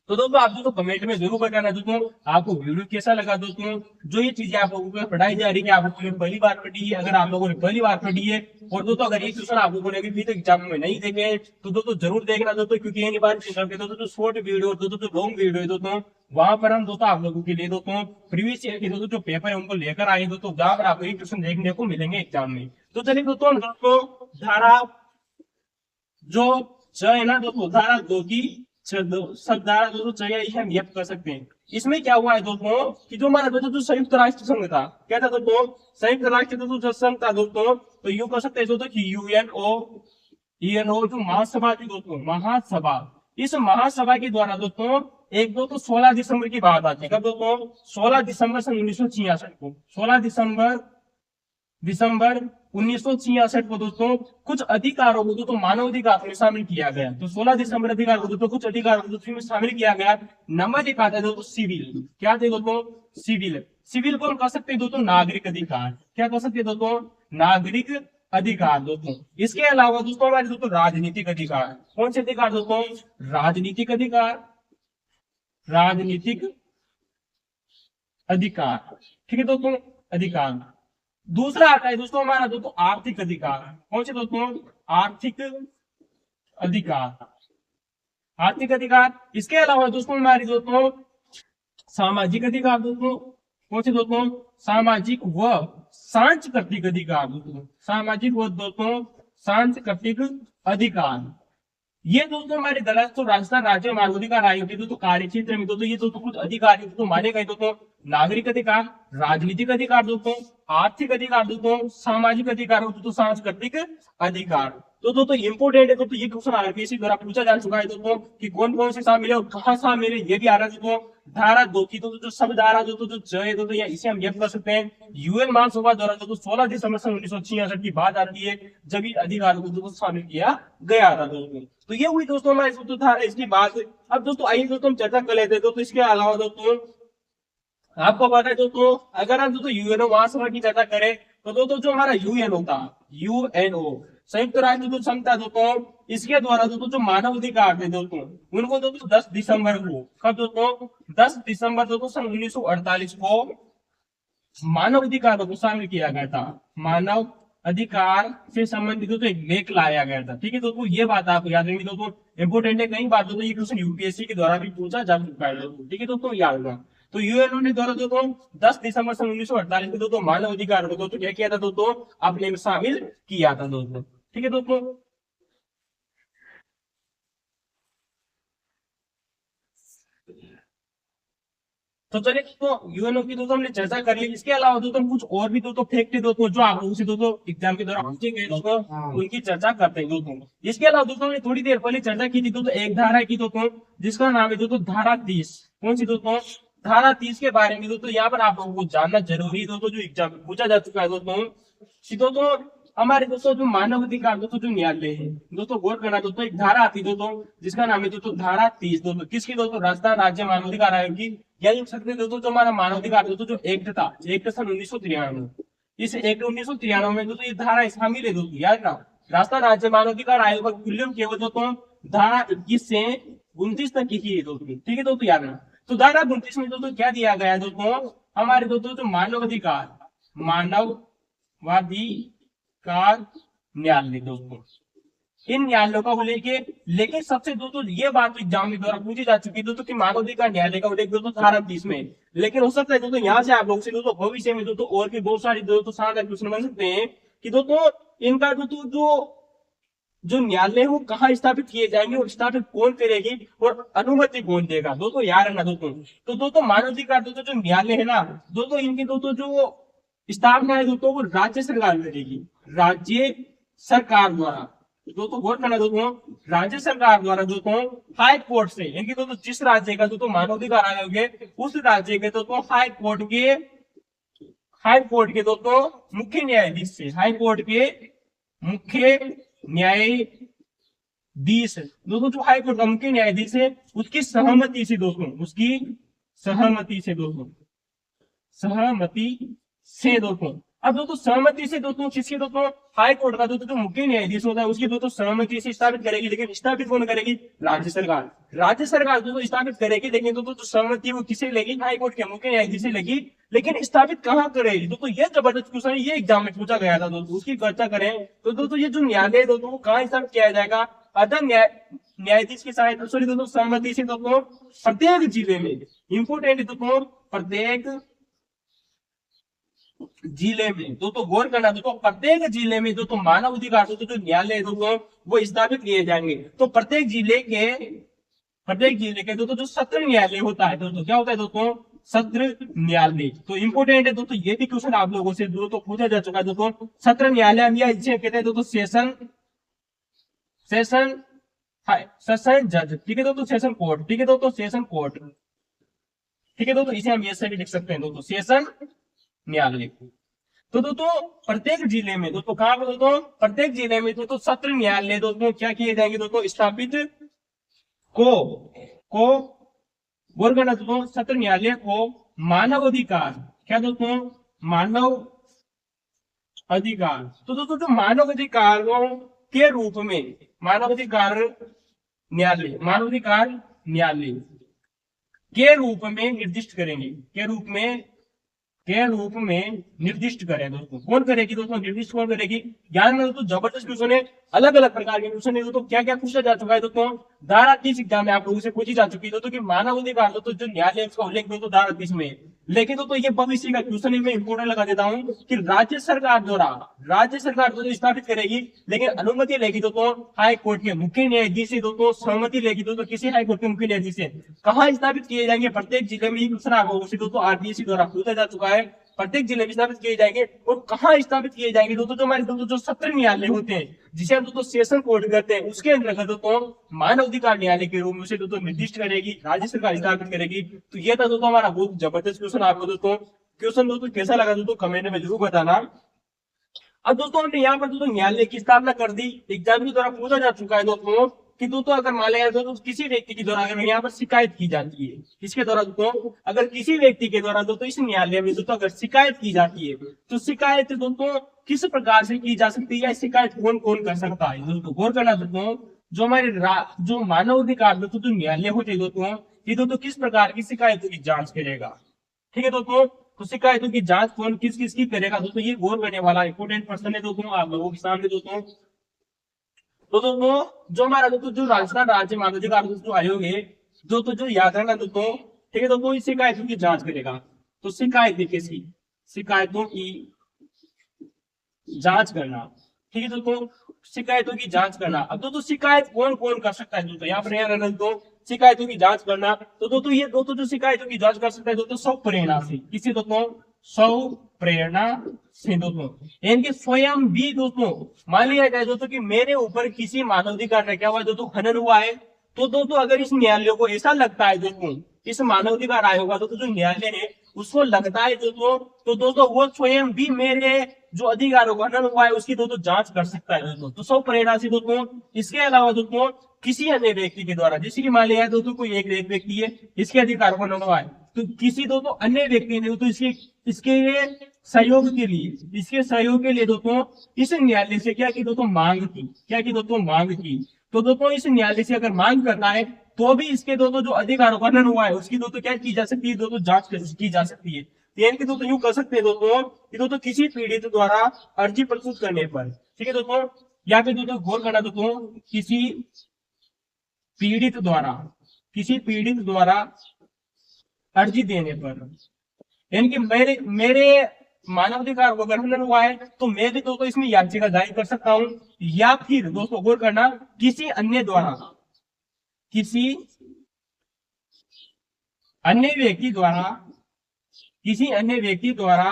तो दोस्तों आप दोस्तों कमेंट में जरूर बताना दोस्तों आपको वीडियो कैसा लगा दोस्तों। जो ये चीजें आप लोगों को पढ़ाई जा रही है, आप लोगों ने पहली बार पढ़ी है, अगर आप लोगों ने पहली बार पढ़ी है और दोस्तों अगर ये क्वेश्चन आप लोगों ने अभी तक एग्जाम में नहीं देखे हैं तो दोस्तों जरूर देखना दोस्तों, क्योंकि ये बार दोस्तों जो शॉर्ट वीडियो दोस्तों जो लॉन्ग वीडियो है दोस्तों, वहां पर हम दोस्तों आप लोगों के लिए दोस्तों प्रीवियस ईयर के दोस्तों जो पेपर है उनको लेकर आए दोस्तों, जहां पर आपको ये क्वेश्चन देखने को मिलेंगे एग्जाम में। तो चलिए दोस्तों हम दोस्तों धारा जो च है ना दोस्तों, धारा 2 की सब धारा दोस्तों चाहिए हम ये कर सकते हैं। इसमें क्या हुआ है दोस्तों कि जो हमारा दोस्तों जो संयुक्त राष्ट्र संघ था, क्या था दोस्तों, संयुक्त राष्ट्र दोस्तों जो संघ था दोस्तों, तो यू कर सकते हैं दोस्तों कि यूएनओ जो महासभा थी दोस्तों, महासभा, इस महासभा के द्वारा दोस्तों एक दोस्तों 16 दिसंबर की बात आती है। कब दोस्तों, 16 दिसंबर सन 1966 को, 16 दिसंबर 1966 को दोस्तों कुछ अधिकारों को दोस्तों मानव अधिकार में शामिल किया गया। तो 16 दिसंबर अधिकार को दोस्तों कुछ अधिकारों को दोस्तों में शामिल किया गया। नंबर 1 आता है दोस्तों सिविल। क्या थे दोस्तों, सिविल। सिविल को हम कह सकते हैं दोस्तों नागरिक अधिकार। क्या कह सकते हैं दोस्तों, नागरिक अधिकार दोस्तों। इसके अलावा दोस्तों हमारे दोस्तों राजनीतिक अधिकार। कौन से अधिकार दोस्तों, राजनीतिक अधिकार, राजनीतिक अधिकार, ठीक है दोस्तों, अधिकार। दूसरा आता है दोस्तों हमारा दोस्तों आर्थिक अधिकार। कौन से दोस्तों, आर्थिक अधिकार, आर्थिक अधिकार। इसके अलावा दोस्तों हमारी दोस्तों सामाजिक अधिकार दोस्तों। कौन से दोस्तों, सामाजिक व सांस्कृतिक अधिकार दोस्तों, सामाजिक व दोस्तों सांस्कृतिक अधिकार। ये दोस्तों हमारे दोस्तों राजस्थान राज्य मानवाधिकार आयोग के दोस्तों कार्य क्षेत्र में दोस्तों ये दोस्तों कुछ अधिकार दोस्तों माने गए दोस्तों। नागरिक अधिकार, राजनीतिक अधिकार दोस्तों, आर्थिक अधिकार दोस्तों, सामाजिक अधिकार दोस्तों, सांस्कृतिक अधिकार। तो दोस्तों इंपोर्टेंट है दोस्तों, ये क्वेश्चन आरपीएससी द्वारा पूछा जा चुका है दोस्तों कि कौन कौन से शामिल है और कहाँ शामिल है, ये भी आ रहा है दोस्तों। धारा 2 की दोस्तों जो सब धारा दोस्तों जो ज है दोस्तों, या इसे हम ये कर सकते हैं यूएन महासभा द्वारा दोस्तों 16 दिसंबर सन 1966 की बात आती है जब इन अधिकारों को दोस्तों शामिल किया गया था दोस्तों। तो ये हुई दोस्तों हमारे दोस्तों था इसकी बात। अब दोस्तों आइए दोस्तों हम चर्चा कर लेते हैं दोस्तों इसके अलावा दोस्तों आपको पता है दोस्तों अगर हम दोस्तों यूएनओ महासभा की चर्चा करें तो दोस्तों जो हमारा यूएन होता यूएनओ संयुक्त राष्ट्र जो संस्था दोस्तों, इसके द्वारा दोस्तों जो मानव अधिकार थे दोस्तों उनको दोस्तों 10 दिसंबर को, कब दोस्तों 10 दिसंबर दोस्तों सन 1948 को मानव अधिकारों को शामिल किया गया था। मानव अधिकार से संबंधित दोस्तों एक लेख लाया गया था। ठीक है दोस्तों, ये बात आपको याद रखनी दोस्तों, इंपोर्टेंट है। कई बार दोस्तों ये क्वेश्चन यूपीएससी के द्वारा भी पूछा जा चुका है दोस्तों। ठीक है दोस्तों, याद रखना। तो यूएनओ ने द्वारा दोस्तों 10 दिसंबर सन 1948 को दोस्तों मानव अधिकार को दोस्तों क्या किया था दोस्तों, अपने में शामिल किया था दोस्तों। ठीक है दोस्तों, तो चलिए दोस्तों यूएनओ की दोस्तों हमने चर्चा कर ली। इसके अलावा दोस्तों कुछ और भी दोस्तों फैक्ट है दोस्तों जो आप लोगों से दोस्तों एग्जाम के दौरान पूछे गए दोस्तों, उनकी चर्चा करते हैं दोस्तों। इसके अलावा दोस्तों हमने थोड़ी देर पहले चर्चा की थी दोस्तों एक धारा की दोस्तों जिसका नाम है दोस्तों धारा 30। कौन सी दोस्तों, धारा 30 के बारे में दोस्तों यहाँ पर आप लोगों को जानना जरूरी है दोस्तों, जो एग्जाम में पूछा जा चुका है दोस्तों। हमारे दोस्तों जो मानव अधिकार दोस्तों जो न्यायालय है दोस्तों, गौर करना दोस्तों, एक धारा आती दोस्तों जिसका नाम है दोस्तों धारा 30 दोस्तों, किसकी दोस्तों, राजस्थान राज्य मानव अधिकार आयोग की। या लिख सकते हैं दोस्तों जो हमारा मानव अधिकार दोस्तों जो एक्ट था, एक्ट सन 1993, इस एक्ट 1993 में दोस्तों ये धारा शामिल है दोस्तों, याद ना। राजस्थान राज्य मानव अधिकार आयोग का कुल्लम केवल दोस्तों धारा 21 से 29 तक की है दोस्तों। ठीक है दोस्तों, याद ना। तो धारा 29 में दोस्तों क्या दिया गया है दोस्तों, हमारे दोस्तों जो मानव अधिकार, मानववादी कार न्यायालय दोस्तों, इन न्यायालयों का लेके, लेकिन सबसे दोस्तों ये बात तो एग्जाम के द्वारा पूछी जा चुकी है दोस्तों कि मानव अधिकार न्यायालय का उल्लेख दोस्तों धारा 30 में, लेकिन हो सकता है दोस्तों यहाँ से आप लोग से दोस्तों भविष्य में दोस्तों और भी बहुत सारी दोस्तों शानदार क्वेश्चन बन सकते हैं कि दोस्तों इनका दोस्तों जो न्यायालय वो कहाँ स्थापित किए जाएंगे और स्थापित कौन करेगी और अनुमति कौन देगा दोस्तों, याद रखना दोस्तों। तो दोस्तों मानव अधिकार दोस्तों जो न्यायालय है ना दोस्तों, इनकी दोस्तों जो स्थापना है दोस्तों वो राज्य सरकार करेगी, राज्य सरकार द्वारा दोस्तों। गौर करना दोस्तों, राज्य सरकार द्वारा दोस्तों हाई कोर्ट से, इनकी दोस्तों जिस राज्य का दोस्तों मानव अधिकार आयोग है उस राज्य के दोस्तों हाई कोर्ट के दोस्तों मुख्य न्यायाधीश से, हाई कोर्ट के मुख्य न्यायाधीश दोस्तों, जो हाई कोर्ट का मुख्य न्यायाधीश है उसकी सहमति से दोस्तों, उसकी सहमति से दोस्तों, सहमति से दोस्तों। अब दोस्तों सहमति से दोस्तों किसकी दोस्तों, हाई कोर्ट का दोस्तों जो मुख्य न्यायाधीश होता है उसकी दोस्तों सहमति से स्थापित करेगी, लेकिन स्थापित कौन करेगी, राज्य सरकार। राज्य सरकार दोस्तों स्थापित करेगी, लेकिन दोस्तों जो सहमति वो किसे लेगी, हाई कोर्ट के मुख्य न्यायाधीश से लेगी, लेकिन स्थापित कहाँ करेगी दोस्तों, ये जबरदस्त क्वेश्चन है, ये एग्जाम में पूछा गया था दोस्तों, उसकी चर्चा करें तो दोस्तों ये जो न्यायालय दोस्तों वो कहाँ स्थापित किया जाएगा, अदर न्यायाधीश की सहायता सॉरी दोस्तों सहमति से दोस्तों प्रत्येक जिले में, इंपोर्टेंट दोस्तों प्रत्येक जिले में दोस्तों, गौर करना दोस्तों, प्रत्येक जिले में दोस्तों मानव अधिकार दोस्तों जो न्यायालय दोस्तों वो स्थापित किए जाएंगे। तो प्रत्येक जिले के दोस्तों जो सत्र न्यायालय होता है दोस्तों, क्या होता है दोस्तों, सत्र न्यायालय। तो इंपोर्टेंट है दोस्तों, ये भी क्वेश्चन आप लोगों से दोस्तों पूछा जा चुका है दोस्तों, सत्र न्यायालय या इसे कहते हैं दोस्तों सेशन जज। ठीक है दोस्तों, सेशन कोर्ट। ठीक है दोस्तों, सेशन कोर्ट। ठीक है दोस्तों, इसे हम ऐसे भी लिख सकते हैं दोस्तों, सेशन न्यायालय। तो दोस्तों प्रत्येक जिले में दोस्तों, कहां पर दोस्तों, प्रत्येक जिले में दोस्तों सत्र न्यायालय दोस्तों क्या किए जाएंगे दोस्तों, स्थापित को गौर करना दोस्तों, सत्र न्यायालय को मानव अधिकार, क्या दोस्तों, मानव अधिकार। तो दोस्तों जो मानव अधिकारों के रूप में मानव अधिकार न्यायालय के रूप में निर्दिष्ट करेंगे, के रूप में निर्दिष्ट करें दोस्तों। कौन करेगी दोस्तों, निर्दिष्ट कौन करेगी, ज्ञान में दोस्तों जबरदस्त क्वेश्चन है, अलग अलग प्रकार के क्वेश्चन है दोस्तों। क्या क्या पूछा जा चुका है दोस्तों, धारा 30 एग्जाम में आप लोगों से पूछी जा चुकी है दोस्तों कि मानव अधिकार दोस्तों जो न्यायालय का उल्लेख दोस्तों धारा 30 में, लेकिन तो ये भविष्य का क्वेश्चन है, मैं इंपोर्टेंट लगा देता हूँ कि राज्य सरकार तो स्थापित करेगी, लेकिन अनुमति लेगी तो हाई कोर्ट के मुख्य न्यायाधीश से तो सहमति लेगी तो किसी हाई कोर्ट के मुख्य न्यायाधीश से कहाँ स्थापित किए जाएंगे, प्रत्येक जिले में क्वेश्चन आपको उसी तो आरपीएससी द्वारा पूछा जा चुका है, प्रत्येक जिले में स्थापित किए जाएंगे और कहाँ स्थापित किए जाएंगे दोस्तों, जो हमारे दोस्तों जो सत्र न्यायालय होते हैं जिसे हम दोस्तों सेशन कोर्ट करते हैं, उसके अंतर्गत दोस्तों मानव अधिकार न्यायालय के रूप में उसे दोस्तों निर्दिष्ट करेगी, राज्य सरकार स्थापित करेगी। तो ये था दोस्तों हमारा बहुत जबरदस्त क्वेश्चन। आपको दोस्तों क्वेश्चन दोस्तों कैसा लगा दोस्तों कमेंट में जरूर बताना। अब दोस्तों हमने यहाँ पर दोस्तों न्यायालय की स्थापना कर दी, एग्जाम के द्वारा पूछा जा चुका है दोस्तों कि दोस्तों अगर मान लिया तो किसी व्यक्ति के द्वारा अगर यहाँ पर शिकायत की जाती है, किसके द्वारा दोस्तों, अगर किसी व्यक्ति के द्वारा दोस्तों इस न्यायालय में दोस्तों अगर शिकायत की जाती है तो शिकायत दोस्तों किस प्रकार से की जा सकती है, शिकायत कौन कौन कर सकता है दोस्तों गौर करना दोस्तों। जो हमारे जो मानव अधिकार दोस्तों जो न्यायालय होते हैं दोस्तों, ये दोस्तों किस प्रकार की शिकायतों की जांच करेगा, ठीक है दोस्तों। तो शिकायतों की जांच कौन किस किस की करेगा दोस्तों, ये गौर करने वाला इंपोर्टेंट पर्सन है दोस्तों आप लोगों के सामने दोस्तों। तो दोस्तों जो हमारा दोस्तों जो राजस्थान राज्य मानव अधिकार दोस्तों आयोग है दोस्तों, जो याद रखना दोस्तों, ठीक है दोस्तों, शिकायतों की जांच करेगा। तो शिकायत किसकी, शिकायतों की जांच करना, ठीक है दोस्तों, शिकायतों की जांच करना। अब दोस्तों शिकायत कौन कौन कर सकता है दोस्तों, यहाँ पर याद दोस्तों शिकायतों की जांच करना। तो दोस्तों ये दोस्तों जो शिकायतों की जांच कर सकता है दोस्तों स्व प्रेरणा से, किसी दोस्तों स्व प्रेरणा से दोस्तों, यानी स्वयं भी दोस्तों मान लिया जाए दोस्तों कि मेरे ऊपर किसी मानवाधिकार का क्या हुआ दोस्तों हनन हुआ है, तो दोस्तों अगर इस न्यायालय को ऐसा लगता है दोस्तों, इस मानवाधिकार आयोग का दोस्तों जो न्यायालय है उसको लगता है दोस्तों, तो दोस्तों वो स्वयं भी मेरे जो अधिकारों का हनन हुआ है उसकी दोस्तों जांच कर सकता है दोस्तों, तो स्व प्रेरणा से दोस्तों। इसके अलावा दोस्तों किसी अन्य व्यक्ति के द्वारा, जैसे कि मान लिया दोस्तों कोई एक व्यक्ति है इसके अधिकार को हनन हुआ है, तो किसी दोस्तों अन्य व्यक्ति ने तो इसके सहयोग के लिए, इसके सहयोग के लिए दोस्तों इस न्यायालय से क्या की दोस्तों मांग की, क्या की दोस्तों मांग की। तो दोस्तों इस न्यायालय से अगर मांग करना है तो भी इसके दोस्तों जो अधिकारों का हनन हुआ है उसकी दोस्तों क्या की जा सकती है दोस्तों, जांच की जा सकती है। यानी कि दोस्तों यूं कर सकते हैं दोस्तों कि दोस्तों किसी पीड़ित द्वारा अर्जी प्रस्तुत करने पर, ठीक है दोस्तों, यहाँ पे दोस्तों गौर करना दोस्तों, किसी पीड़ित द्वारा अर्जी देने पर, यानी कि मेरे मानवाधिकार को अगर हनन हुआ है तो मैं भी दोस्तों इसमें याचिका दायर कर सकता हूं, या फिर दोस्तों गौर करना किसी अन्य व्यक्ति द्वारा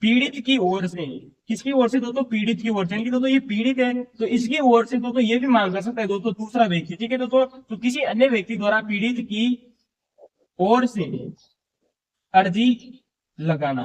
पीड़ित की ओर से, किसकी ओर से दोस्तों, पीड़ित की ओर से, यानी कि दोस्तों ये पीड़ित है तो इसकी ओर से दोस्तों ये भी मांग कर सकता है दोस्तों दूसरा व्यक्ति, ठीक है दोस्तों। तो किसी अन्य व्यक्ति द्वारा पीड़ित की ओर से अर्जी लगाना,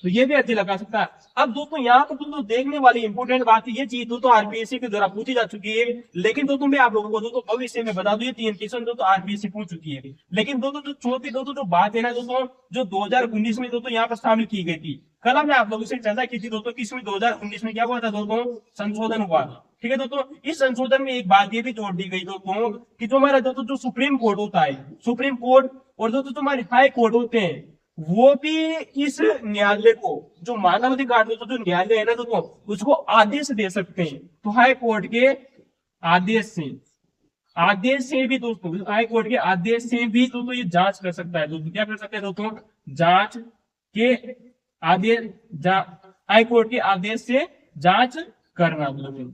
तो ये भी अर्जी लगा सकता है। अब दोस्तों यहाँ पर दोस्तों देखने वाली इंपोर्टेंट बात ये चीज दोस्तों आरपीएससी के द्वारा पूछी जा चुकी है, लेकिन दोस्तों मैं आप लोगों को दोस्तों भविष्य में बता दूं ये 3 क्वेश्चन दोस्तों आरपीएससी पूछ चुकी है। लेकिन दोस्तों जो चौथी दोस्तों जो बात है ना दोस्तों, जो 2019 में दोस्तों यहाँ पर शामिल की गई थी, कल हमने आप लोगों से चर्चा की थी दोस्तों कि इसमें 2019 में क्या हुआ था दोस्तों, संशोधन हुआ, ठीक है दोस्तों। इस संशोधन में एक बात ये भी जोड़ दी गई दोस्तों कि जो हमारा दोस्तों जो सुप्रीम कोर्ट होता है, सुप्रीम कोर्ट और दोस्तों जो हमारे हाई कोर्ट होते हैं, वो भी इस न्यायालय को, जो मानवाधिकार दोस्तों जो न्यायालय है ना दोस्तों, उसको आदेश दे सकते हैं। तो हाई कोर्ट के आदेश से भी दोस्तों, हाई कोर्ट के आदेश से भी दोस्तों ये जांच कर सकता है दोस्तों, क्या कर सकते हैं दोस्तों, जांच के आदेश, हाई कोर्ट के आदेश से जांच करना दोस्तों।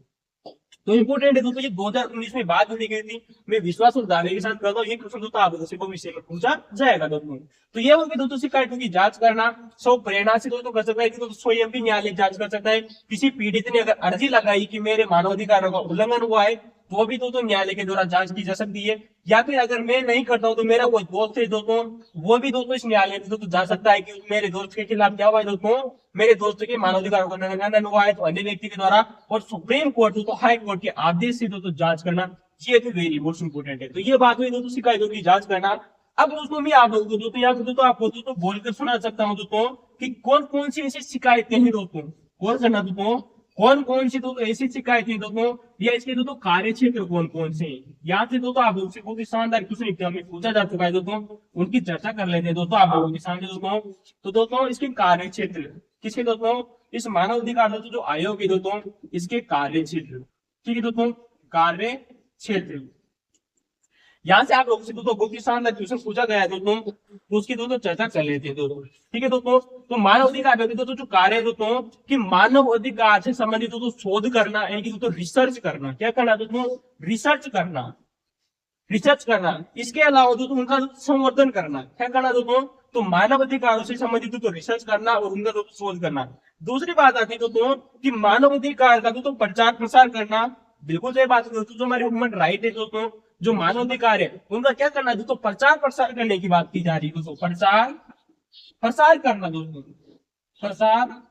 तो इंपोर्टेंट है दोस्तों, ये 2019 में बात होने गई थी, मैं विश्वास और दावे के साथ करता हूँ ये क्वेश्चन दोस्तों आप लोगों से भविष्य में पूछा जाएगा दोस्तों। तो ये होगी दोस्तों शिकायतों की जांच करना, स्व प्रेरणा से दोस्तों कर सकता है कि दोस्तों स्वयं भी न्यायालय जांच कर सकता है। किसी पीड़ित ने अगर अर्जी लगाई कि मेरे मानवाधिकारों का उल्लंघन हुआ है तो भी दोस्तों न्यायालय के द्वारा जांच की जा सकती है। या फिर अगर मैं नहीं करता हूं तो मेरा कोई दोस्त है दोस्तों, वो भी दोस्तों इस न्यायालय में दोस्तों जा सकता है कि मेरे दोस्त के खिलाफ क्या हुआ है दोस्तों, मेरे दोस्त के मानवाधिकारों का उल्लंघन हुआ है, तो अन्य व्यक्ति के द्वारा। और सुप्रीम कोर्ट दोस्तों हाई कोर्ट के आदेश से दोस्तों जांच करना, ये भी वेरी मोस्ट इंपोर्टेंट है। तो ये बात हुई दोस्तों शिकायतों की जांच करना। अब दोस्तों मैं आप लोगों को दोस्तों यहाँ दोस्तों आपको दोस्तों बोलकर सुना सकता हूँ दोस्तों कि कौन कौन सी ऐसी शिकायतें हैं दोस्तों, कौन करना दोस्तों, कौन कौन सी दोस्तों ऐसी शिकायतें दोस्तों, या इसके दोस्तों कार्य क्षेत्र कौन कौन से, यहाँ से दोस्तों आप लोगों से बहुत ही शानदार क्वेश्चन एग्जाम में पूछा जा चुका है दोस्तों, उनकी चर्चा कर लेते हैं दोस्तों आप लोगों के सामने दोस्तों। तो दोस्तों इसके कार्य क्षेत्र किसके दोस्तों, इस मानव अधिकार दोस्तों जो आयोग है दोस्तों, इसके कार्य क्षेत्र, ठीक है दोस्तों, कार्य क्षेत्र। यहाँ से आप लोगों से दोस्तों बहुत ही शानदार क्वेश्चन पूछा गया है दोस्तों, तो उसकी दोस्तों चर्चा कर लेते हैं दोस्तों। ठीक है दोस्तों, तो मानव अधिकार व्यक्ति दोस्तों जो कार्य है दोस्तों कि मानव अधिकार से संबंधित दोस्तों शोध करना, यानी कि दोस्तों रिसर्च करना, क्या करना दोस्तों, रिसर्च करना, रिसर्च करना। इसके अलावा दोस्तों उनका संवर्धन करना, क्या करना दोस्तों, तो मानव अधिकारों से संबंधित तो रिसर्च करना और उनका दोस्तों शोध करना। दूसरी बात आती है दोस्तों कि मानव अधिकार का दोस्तों प्रचार प्रसार करना, बिल्कुल सही बात है दोस्तों, जो हमारे ह्यूमन राइट है दोस्तों, जो मानव अधिकार है उनका क्या करना दोस्तों, प्रचार प्रसार करने की बात की जा रही है दोस्तों, प्रचार प्रसार करना दोस्तों, प्रसार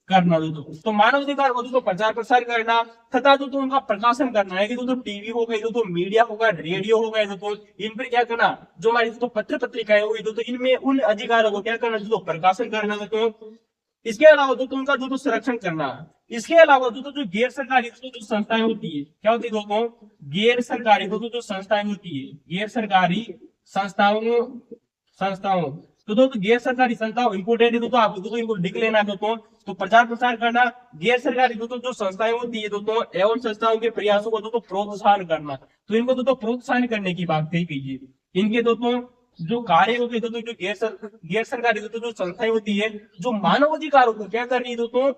करना दोस्तों। तो मानव अधिकार को दोस्तों प्रचार प्रसार करना तथा दोस्तों उनका प्रकाशन करना है कि दोस्तों टीवी हो गई, दोस्तों मीडिया होगा, रेडियो हो गए दोस्तों, इन पर क्या करना, जो हमारी दोस्तों पत्र पत्रिकाएं होगी दोस्तों, इनमें उन अधिकारों को क्या करना दोस्तों, प्रकाशन करना दोस्तों। इसके अलावा दोस्तों उनका दोस्तों संरक्षण करना। इसके अलावा दोस्तों जो गैर सरकारी दोस्तों जो संस्थाएं होती है, क्या होती है दोस्तों, गैर सरकारी दोस्तों जो संस्थाएं होती है, गैर सरकारी संस्थाओं, संस्थाओं, तो दोस्तों गैर सरकारी संस्थाओं इंपोर्टेंट है दोस्तों, आपको दोस्तों इनको लिख लेना दोस्तों। तो प्रचार प्रसार करना, गैर सरकारी दोस्तों जो संस्थाएं होती है दोस्तों एवं संस्थाओं के प्रयासों को दोस्तों प्रोत्साहन करना, तो इनको दोस्तों प्रोत्साहन करने की बात कही गई है। इनके दोस्तों जो कार्य होते हैं दोस्तों, जो गैर सरकारी दोस्तों जो संस्थाएं होती है, जो मानव अधिकारों को क्या कर रही है दोस्तों,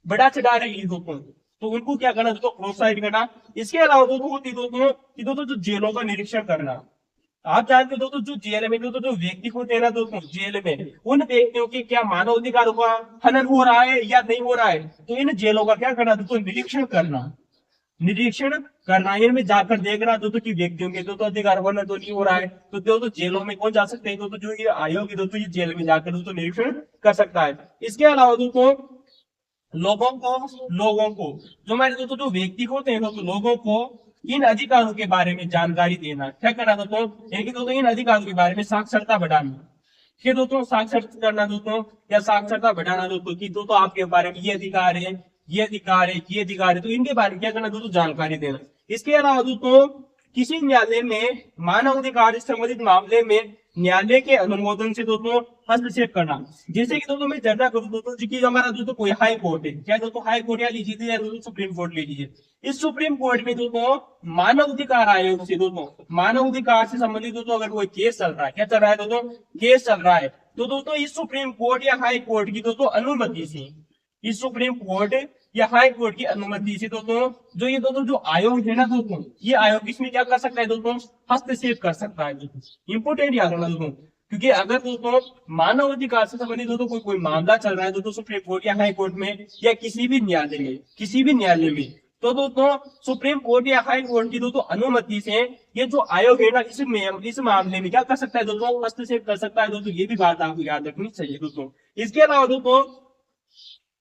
बढ़ा चढ़ा रही है दोस्तों, तो उनको क्या करना दोस्तों, प्रोत्साहित करना। इसके अलावा दोस्तों होती है दोस्तों कि दोस्तों जो जेलों का निरीक्षण करना। आप जानते हो दोस्तों जो जेल में दोस्तों जो व्यक्ति होते हैं ना दोस्तों, जेल में उन व्यक्तियों के क्या मानव अधिकारों का हनन हो रहा है या नहीं हो रहा है, तो इन जेलों का क्या करना दोस्तों, निरीक्षण करना, निरीक्षण करना, इनमें जाकर देखना दोस्तों कि व्यक्तियों के दोस्तों अधिकार हनन तो नहीं हो रहा है। तो दोस्तों जेलों में कौन जा सकते हैं दोस्तों, जो ये आयोग है दोस्तों, ये जेल में जाकर दोस्तों निरीक्षण कर सकता है। इसके अलावा दोस्तों लोगों को जो हमारे दोस्तों जो व्यक्ति होते हैं दोस्तों, लोगों को इन अधिकारों के बारे में जानकारी देना, क्या करना दोस्तों, यानी कि दोस्तों इन अधिकारों के बारे में साक्षरता बढ़ाना। ठीक है दोस्तों, साक्षरता करना दोस्तों, या साक्षरता बढ़ाना दोस्तों कि दोस्तों आपके बारे में ये अधिकार है, ये अधिकार है, ये अधिकार है, तो इनके बारे में क्या करना दोस्तों, जानकारी देना। इसके अलावा दोस्तों किसी न्यायालय में मानव अधिकार से संबंधित मामले में न्यायालय के अनुमोदन से दोस्तों हस्तक्षेप करना। जैसे कि दोस्तों मैं चर्चा करूं दोस्तों कि हमारा दोस्तों कोई हाई कोर्ट है, क्या दोस्तों हाई कोर्ट या लीजिए या दोस्तों सुप्रीम कोर्ट ले लीजिए। इस सुप्रीम कोर्ट में दोस्तों मानव अधिकार आयोग से दोस्तों, मानव अधिकार से संबंधित दोस्तों अगर कोई केस चल रहा है, क्या चल रहा है दोस्तों, केस चल रहा है, तो दोस्तों इस सुप्रीम कोर्ट या हाई कोर्ट की दोस्तों अनुमति से, इस सुप्रीम कोर्ट या हाई कोर्ट की अनुमति से दोस्तों जो ये दोस्तों जो आयोग है ना दोस्तों, ये आयोग इसमें क्या कर सकता है दोस्तों, हस्तक्षेप कर सकता है दोस्तों। इंपोर्टेंट याद रखना दोस्तों, क्योंकि अगर दोस्तों मानव अधिकार से संबंधित दोस्तों कोई मामला चल रहा है दोस्तों सुप्रीम कोर्ट या हाई कोर्ट में या किसी भी न्यायालय में, किसी भी न्यायालय में, तो दोस्तों सुप्रीम कोर्ट या हाई कोर्ट की दोस्तों अनुमति से ये जो आयोग है ना इस मामले में क्या कर सकता है दोस्तों, हस्तक्षेप कर सकता है दोस्तों। ये भी बात आपको याद रखनी चाहिए दोस्तों। इसके अलावा दोस्तों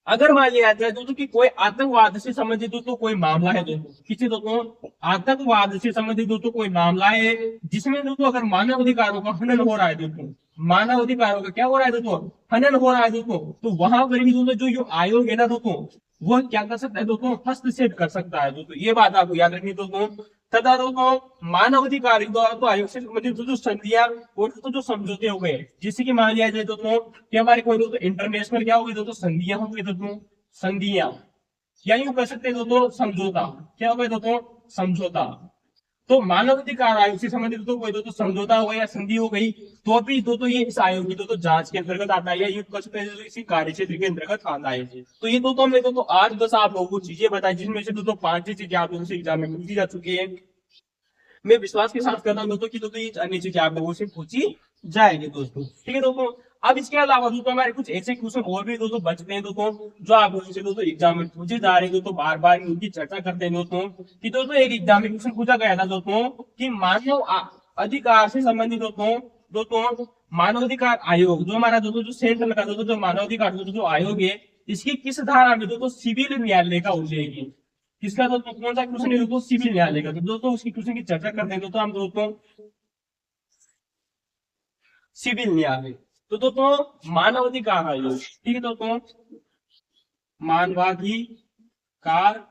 अगर मान लिया जाए दोस्तों कि कोई आतंकवाद से संबंधित दोस्तों कोई मामला है दोस्तों, किसी दोस्तों आतंकवाद से संबंधित दोस्तों कोई मामला है जिसमें दोस्तों अगर मानव अधिकारों का हनन हो रहा है दोस्तों, मानव अधिकारों का क्या हो रहा है दोस्तों, हनन हो रहा है दोस्तों, तो वहां पर भी दोस्तों जो आयोग है ना दोस्तों, वो क्या कर सकता है दोस्तों, हस्तक्षेप कर सकता है दोस्तों। ये बात आपको याद रखनी दोस्तों। तथा दोस्तों मानव अधिकार द्वारा तो आयोग से संबंधित जो संधियां और दोस्तों जो समझौते हो गए, जिससे कि मान लिया जाए दोस्तों कि हमारे कोई दोस्तों इंटरनेशनल क्या हो गई दोस्तों, संधियां हो गई दोस्तों, संधियां, या यूं कह सकते हैं दोस्तों समझौता, क्या हो गया दोस्तों, समझौता। तो मानव अधिकार आयोग से संबंधित तो कोई दोस्तों समझौता हो गया या संधि हो गई, तो भी दोस्तों ये इस आयोग की दोस्तों जांच के अंतर्गत आता है, या यूं कह सकते हैं इसी कार्य क्षेत्र के अंतर्गत आता है। तो ये दोस्तों हमने दोस्तों 8-10 आप लोगों को चीजें बताई, जिसमें से दोस्तों 5 चीजें आप लोगों से एग्जाम में पूछी जा चुकी है। मैं विश्वास के साथ करता हूं दोस्तों कि दोस्तों ये अन्य चीजें आप लोगों से पूछी जाएगी दोस्तों। ठीक है दोस्तों, अब इसके अलावा दोस्तों हमारे कुछ ऐसे क्वेश्चन और भी दोस्तों बचते हैं दोस्तों, जो आप लोगों से दोस्तों एग्जाम में पूछे जा रहे हैं दोस्तों, बार बार उनकी चर्चा करते हैं दोस्तों। कि दोस्तों एक एग्जाम में क्वेश्चन पूछा गया था दोस्तों कि मानव अधिकार से संबंधित दोस्तों, दोस्तों मानव अधिकार आयोग जो हमारा दोस्तों जो सेंट्रल का दोस्तों जो मानव अधिकार दोस्तों जो आयोग है, इसकी किस धारा में दोस्तों सिविल न्यायालय का उल्लेख है। किसका दोस्तों, कौन सा क्वेश्चन है दोस्तों, सिविल न्यायालय का। तो दोस्तों उसकी क्वेश्चन की चर्चा करते हैं दोस्तों हम दोस्तों, सिविल न्यायालय। तो दोस्तों मानवाधिकार आयोग, ठीक है दोस्तों, मानवाधिकार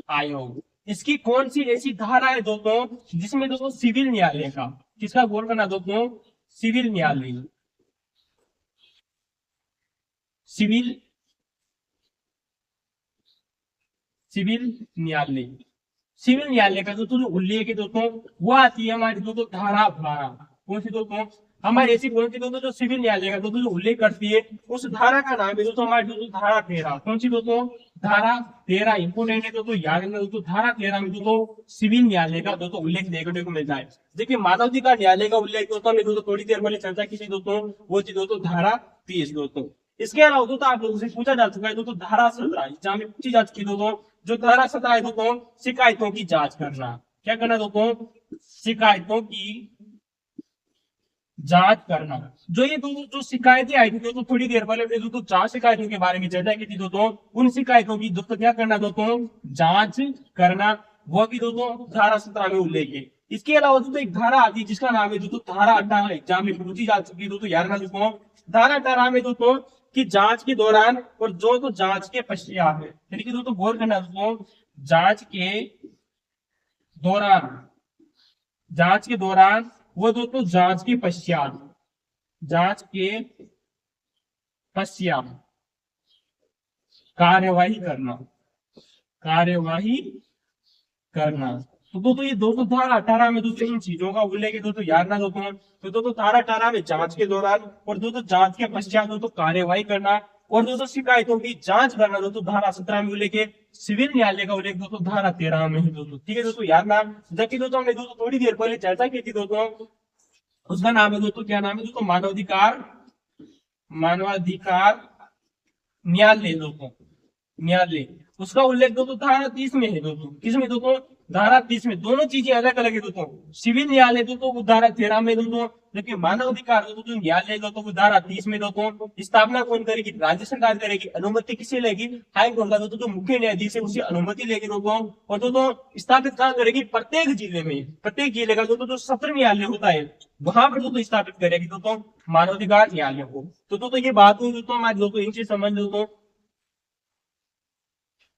आयोग, इसकी कौन सी ऐसी धारा है दोस्तों जिसमें दोस्तों सिविल न्यायालय का, किसका गौर करना दोस्तों, सिविल न्यायालय, सिविल सिविल न्यायालय, सिविल न्यायालय का दोस्तों जो उल्लेख है दोस्तों वो आती है हमारी दोस्तों धारा 12। कौन सी दोस्तों? हमारी ऐसी कौन सी दोस्तों जो सिविल न्यायालय का दोस्तों जो उल्लेख करती है उस धारा का नाम है दोस्तों हमारी दोस्तों धारा 13। कौन सी दोस्तों? धारा 13 इंपोर्टेंट है दोस्तों, याद रखना दोस्तों। धारा 13 में दोस्तों सिविल न्यायालय का दोस्तों उल्लेख देखने को मिलता है। देखिए मानवाधिकार न्यायालय का उल्लेख दोस्तों हमने दोस्तों थोड़ी देर पहले चर्चा की थी दोस्तों, वो थी दोस्तों धारा 30 दोस्तों। इसके अलावा दोस्तों आप लोगों से पूछा जा चुका है दोस्तों धारा 17, जहां में पूछी जा चुकी दोस्तों जो धारा 17 है दोस्तों शिकायतों की जांच करना। क्या करना दोस्तों? शिकायतों की जांच करना। जो ये दोस्तों जो शिकायतें आई थी दोस्तों थोड़ी देर पहले हमने दोस्तों 4 शिकायतों के बारे में चर्चा की थी दोस्तों, उन शिकायतों की दोस्तों क्या करना दोस्तों? जांच करना। वो भी दोस्तों धारा 17 में उल्लेख है। इसके अलावा दोस्तों एक धारा आती है जिसका नाम है दोस्तों धारा 18, एग्जाम में पूछी जा चुकी है दोस्तों, याद रखना दोस्तों। धारा 18 में दोस्तों कि जांच के दौरान और जो तो जांच के पश्चात है, यानी कि दोस्तों गौर करना दोस्तों, जांच के दौरान, जांच के दौरान वो दोस्तों जांच के पश्चात, जांच के पश्चात कार्यवाही करना, कार्यवाही करना। तो दोस्तों ये दोस्तों धारा 18 में दोस्तों इन चीजों का उल्लेख है दोस्तों, याद ना दोस्तों। तो दोस्तों धारा 18 में जांच के दौरान और दोस्तों जांच के पश्चात दोस्तों कार्यवाही करना और दोस्तों शिकायतों की जांच करना दोस्तों धारा 17 में उल्लेख है। सिविल न्यायालय का उल्लेख दोस्तों धारा 13 में है दोस्तों, ठीक है दोस्तों, याद ना। जबकि दोस्तों हमने दोस्तों थोड़ी देर पहले चर्चा की थी दोस्तों, उसका नाम है दोस्तों, क्या नाम है दोस्तों? मानवाधिकार, मानवाधिकार न्यायालय दोस्तों, न्यायालय। उसका उल्लेख दोस्तों धारा 30 में है दोस्तों। किसमें दोस्तों? धारा 30 में। दोनों चीजें अलग अलग है दोस्तों। सिविल न्यायालय दोस्तों वो धारा 13 में दोस्तों, जबकि मानव अधिकार दोस्तों न्यायालय दोस्तों वो धारा 30 में दोस्तों। स्थापना कौन करेगी? राज्य सरकार करेगी। अनुमति किसे लेगी? हाई कोर्ट का दोस्तों जो मुख्य न्यायाधीश है उससे अनुमति लेगी दोस्तों। और दोस्तों स्थापित कहाँ करेगी? प्रत्येक जिले में, प्रत्येक जिले का दोस्तों जो सत्र न्यायालय होता है वहां पर दोस्तों स्थापित करेगी दोस्तों मानवाधिकार न्यायालय को। तो दोस्तों ये बात हुई दोस्तों हमारे दोस्तों इनसे संबंध दोस्तों।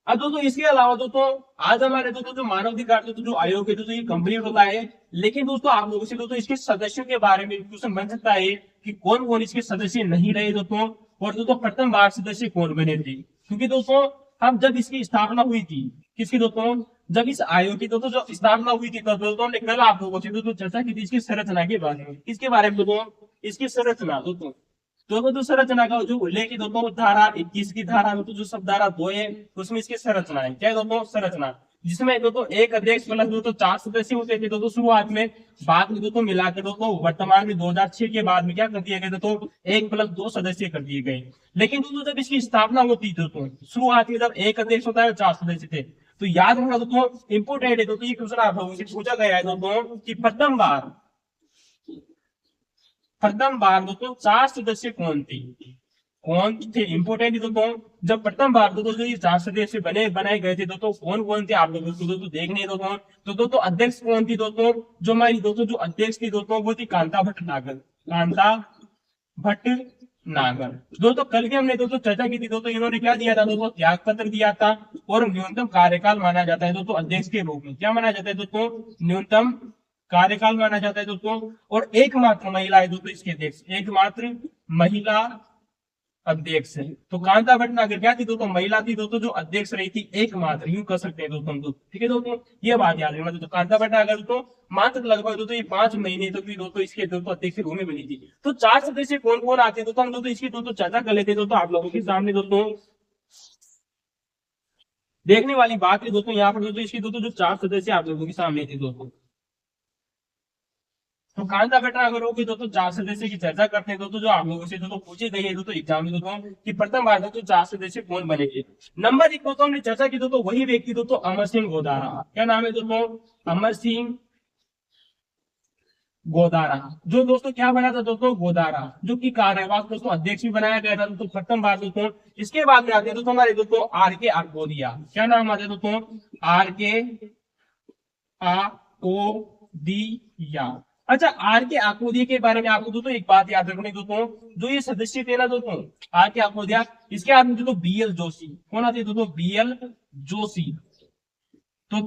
अब दोस्तों इसके अलावा दोस्तों आज हमारे दोस्तों जो मानवाधिकार दोस्तों जो आयोग है दोस्तों ये कंप्लीट होता है। लेकिन दोस्तों आप लोगों से दोस्तों इसके सदस्यों के बारे में क्वेश्चन बन सकता है कि कौन कौन इसके सदस्य नहीं रहे दोस्तों, और दोस्तों प्रथम बार सदस्य कौन बने थे। क्योंकि दोस्तों हम जब इसकी स्थापना हुई थी, किसकी दोस्तों? जब इस आयोग की दोस्तों जो स्थापना हुई थी तो दोस्तों हमने कल आप लोगों से दोस्तों चर्चा की थी इसकी संरचना के बारे में। किसके बारे में दोस्तों? इसकी संरचना दोस्तों। तो संरचना का जो उल्लेख है दोस्तों धारा 21 की धारा में तो जो सब धारा 2 है उसमें इसकी संरचना है। क्या है दोस्तों? संरचना, जिसमें दोस्तों एक अध्यक्ष प्लस दोस्तों 4 सदस्य होते थे दोस्तों शुरुआत में। बाद में दोस्तों मिलाकर दोस्तों वर्तमान में 2006 के बाद में क्या कर दिया गया दोस्तों? 1 + 2 सदस्य कर दिए गए। लेकिन दोस्तों जब इसकी स्थापना होती थी दोस्तों शुरुआत में जब एक अध्यक्ष होता है 4 सदस्य थे। तो याद रखना दोस्तों इंपोर्टेंट है दोस्तों, ये क्वेश्चन आप लोगों से पूछा गया है दोस्तों कि प्रथम बार दोस्तों 4 सदस्य कौन थे? कौन थे? इंपोर्टेंट दोस्तों जब प्रथम बार दोस्तों जो ये 4 सदस्य बनाए गए थे दोस्तों कौन कौन थे आप लोगों को दोस्तों देखने दोस्तों। तो दोस्तों अध्यक्ष कौन थी दोस्तों? जो हमारी दोस्तों जो अध्यक्ष थी दोस्तों वो थी कांता भटनागर, कांता भटनागर। दोस्तों कल भी हमने दोस्तों चर्चा की थी दोस्तों, इन्होंने क्या दिया था दोस्तों? त्याग पत्र दिया था और न्यूनतम कार्यकाल माना जाता है दोस्तों अध्यक्ष के रूप में। क्या माना जाता है दोस्तों? न्यूनतम कार्यकाल माना जाता है दोस्तों। और एकमात्र महिला है दोस्तों इसके अध्यक्ष, एकमात्र महिला अध्यक्ष है। तो कांता भटनागर क्या थी दोस्तों? महिला थी दोस्तों जो अध्यक्ष रही थी, एकमात्र, यूं कह सकते हैं दोस्तों हम लोग, ठीक है दोस्तों। ये बात याद रखना दोस्तों, कांता भटनागर दोस्तों मात्र लगभग दोस्तों ये 5 महीने तक भी दोस्तों इसके दोस्तों अध्यक्ष के रूप में बनी थी। तो 4 सदस्य कौन कौन आते हैं दोस्तों हम दोस्तों इसकी दोस्तों चर्चा कर लेते हैं दोस्तों आप लोगों के सामने। दोस्तों देखने वाली बात है दोस्तों यहाँ पर दोस्तों इसकी दोस्तों जो 4 सदस्य आप लोगों के सामने थे दोस्तों। तो कांता भटनागर होगी दोस्तों 4 सदस्य की चर्चा करते हैं दोस्तों, जो आप लोगों से दोस्तों पूछे गए दोस्तों एग्जाम में दोस्तों कि प्रथम बार दोस्तों 4 सदस्य कौन बनेंगे। नंबर 1 दोस्तों हमने चर्चा की दोस्तों वही व्यक्ति दोस्तों अमर सिंह गोदारा। क्या नाम है दोस्तों? अमर सिंह गोदारा। जो दोस्तों क्या बना था दोस्तों? गोदारा, जो कि कार्यवाहक दोस्तों अध्यक्ष भी बनाया गया था दोस्तों प्रथम बार दोस्तों। इसके बाद में आते हैं दोस्तों हमारे दोस्तों आर के आकोदिया। क्या नाम आता है दोस्तों? आर के आकोदिया। अच्छा, आर के आकोदिया के बारे में आपको दोस्तों एक बात याद रखनी दोस्तों, जो ये सदस्य थे ना दोस्तों आर के आकोदिया, इसके आदमी दोस्तों BL जोशी। कौन आते दोस्तों? BL जोशी। तो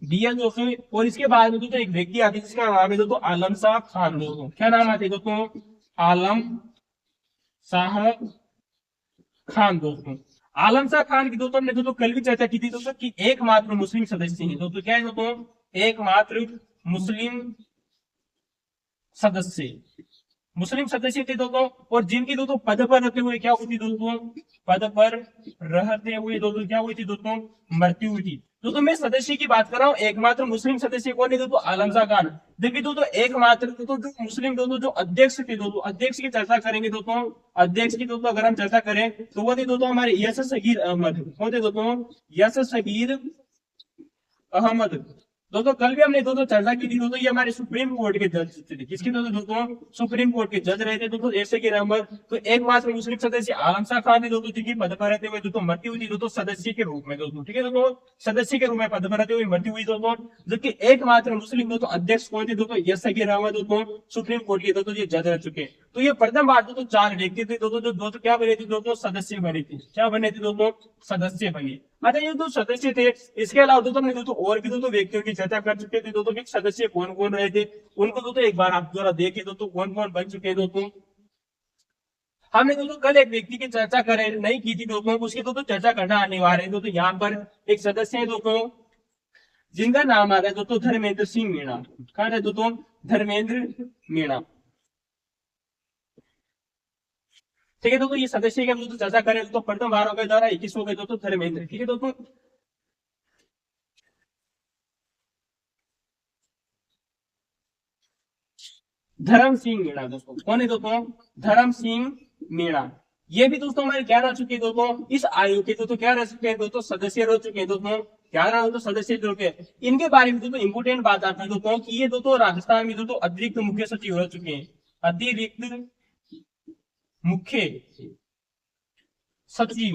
BL जोशी। और इसके बाद में दोस्तों एक व्यक्ति आते जिसका नाम है दोस्तों आलम शाह खान दोस्तों। क्या नाम आते दोस्तों? आलम शाह खान दोस्तों। आलम शाह खान की दोस्तों हमने दोस्तों कल भी चर्चा की थी दोस्तों कि एकमात्र मुस्लिम सदस्य है दोस्तों, क्या है दोस्तों, एकमात्र मुस्लिम सदस्य, मुस्लिम सदस्य थे दोस्तों, और जिनकी दोस्तों पद पर रहते हुए क्या हुई थी दोस्तों, पद पर रहते हुए दोस्तों क्या हुई थी दोस्तों, मृत्यु हुई थी दोस्तों। मैं सदस्य की बात कर रहा हूँ, एकमात्र मुस्लिम सदस्य कौन है दोस्तों, आलम शाह खान। जबकि दोस्तों एकमात्र दोस्तों जो मुस्लिम दोस्तों जो अध्यक्ष थे दोस्तों, अध्यक्ष की चर्चा करेंगे दोस्तों, अध्यक्ष की दोस्तों अगर हम चर्चा करें तो वो थे दोस्तों हमारे यस सगीर अहमद, कौन थे दोस्तों, यस सगीर अहमद। दोस्तों कल भी हमने दोस्तों चर्चा की थी दोस्तों, ये हमारे सुप्रीम कोर्ट के जज थे, किसके दोस्तों, सुप्रीम कोर्ट के जज रहे थे दोस्तों ऐसे के नंबर। तो एकमात्र मुस्लिम सदस्य आलम शाह खान ने दोस्तों जिनकी पद पर रहते हुए दोस्तों मृत्यु हुई थी दोस्तों सदस्य के रूप में दोस्तों, ठीक है दोस्तों, सदस्य के रूप में पद पर रहते हुए मृत्यु हुई दोस्तों। जबकि एकमात्र मुस्लिम दोस्तों अध्यक्ष कौन थे दोस्तों, यस सगीर अहमद दोस्तों, सुप्रीम कोर्ट के दोस्तों ये जज रह चुके हैं। तो ये प्रथम बार दोस्तों चार व्यक्ति थे दोस्तों जो दोस्तों क्या बने थे दोस्तों, सदस्य बने थे, क्या बने थे दोस्तों, सदस्य बने। अच्छा ये दो सदस्य थे, इसके अलावा दोस्तों हमने दोस्तों और भी दोस्तों व्यक्तियों की चर्चा कर चुके थे दोस्तों कि सदस्य कौन कौन रहे थे, उनको दोस्तों एक बार आप जरा देखिए दोस्तों कौन कौन बन चुके हैं दोस्तों। हमने दोस्तों कल एक व्यक्ति की चर्चा करें नहीं की थी दोस्तों, उसकी दोस्तों चर्चा करना अनिवार्य है दोस्तों। यहाँ पर एक सदस्य है दोस्तों जिनका नाम आ रहा है दोस्तों धर्मेंद्र सिंह मीणा, कहा है दोस्तों, धर्मेंद्र मीणा, ठीक है दोस्तों। ये सदस्य की हम दोस्तों चर्चा करें तो प्रथम बार हो गए द्वारा 21 हो गए दोस्तों धर्मेंद्र, ठीक है दोस्तों। धर्म सिंह मीणा दोस्तों, कौन है दोस्तों, धर्म सिंह मीणा। ये भी दोस्तों हमारे क्या रह चुके हैं दोस्तों, इस आयोग के दोस्तों क्या रह चुके हैं दोस्तों, सदस्य रह चुके हैं दोस्तों, क्या रहा दोस्तों, सदस्य रह चुके हैं। इनके बारे में दोस्तों इंपोर्टेंट बात आती है दोस्तों कि ये दोस्तों राजस्थान में दोस्तों अतिरिक्त मुख्य सचिव रह चुके हैं, अतिरिक्त मुख्य सचिव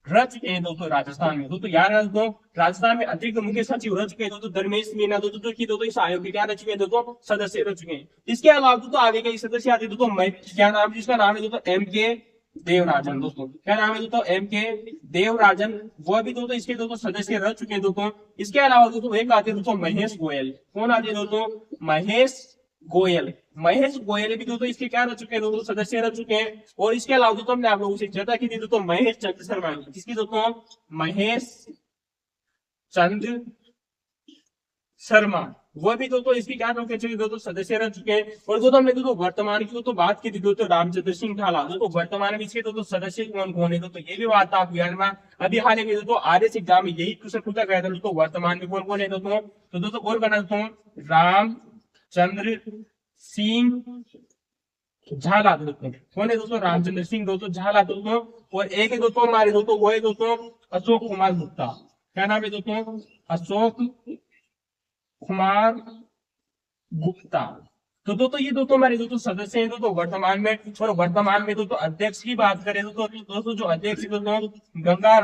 रह चुके हैं दोस्तों राजस्थान में दोस्तों, यार दोस्तों राजस्थान में अतिरिक्त मुख्य सचिव रह चुके हैं दोस्तों धर्मेश मीणा दोस्तों, जो कि दोस्तों इस आयोग के क्या रह चुके हैं दोस्तों, सदस्य रह चुके हैं। इसके अलावा दोस्तों आगे के सदस्य आते दोस्तों, क्या नाम, जिसका नाम है दोस्तों एम के देवराजन दोस्तों, क्या नाम है दोस्तों, एम के देवराजन, वो भी दोस्तों इसके दोस्तों सदस्य रह चुके हैं दोस्तों। इसके अलावा दोस्तों एक आते दोस्तों महेश गोयल, कौन आते दोस्तों, महेश गोयल, महेश गोयल भी दोस्तों इसके क्या रह चुके हैं दोस्तों, सदस्य रह चुके हैं। और इसके अलावा दोस्तों हमने आप लोगों से चर्चा की थी दोस्तों महेश चंद्र शर्मा, किसकी दोस्तों, महेश चंद्र शर्मा, वो भी दोस्तों इसकी क्या रह चुके दोस्तों, सदस्य रह चुके हैं। और दोस्तों हमने दोस्तों वर्तमान की दोस्तों बात की थी दोस्तों रामचंद्र सिंह ठाला, दोस्तों वर्तमान में इसके दोस्तों सदस्य कौन कौन है दोस्तों, ये भी बात आप याद में अभी हाल ही में दोस्तों आरएस एग्जाम में यही क्वेश्चन पूछा गया था दोस्तों, वर्तमान में कौन कौन है दोस्तों। तो दोस्तों और करना दोस्तों रामचंद्र सिंह झाला दोस्तों, कौन है दोस्तों, रामचंद्र सिंह दोस्तों झाला दोस्तों। और एक है दोस्तों हमारे दोस्तों वो है दोस्तों अशोक कुमार गुप्ता, क्या नाम है दोस्तों, अशोक कुमार गुप्ता। तो दोस्तों ये दोस्तों हमारे दोस्तों सदस्य हैं दोस्तों वर्तमान में। और वर्तमान में दोस्तों अध्यक्ष की बात करें दोस्तों जो अध्यक्ष दोस्तों गंगा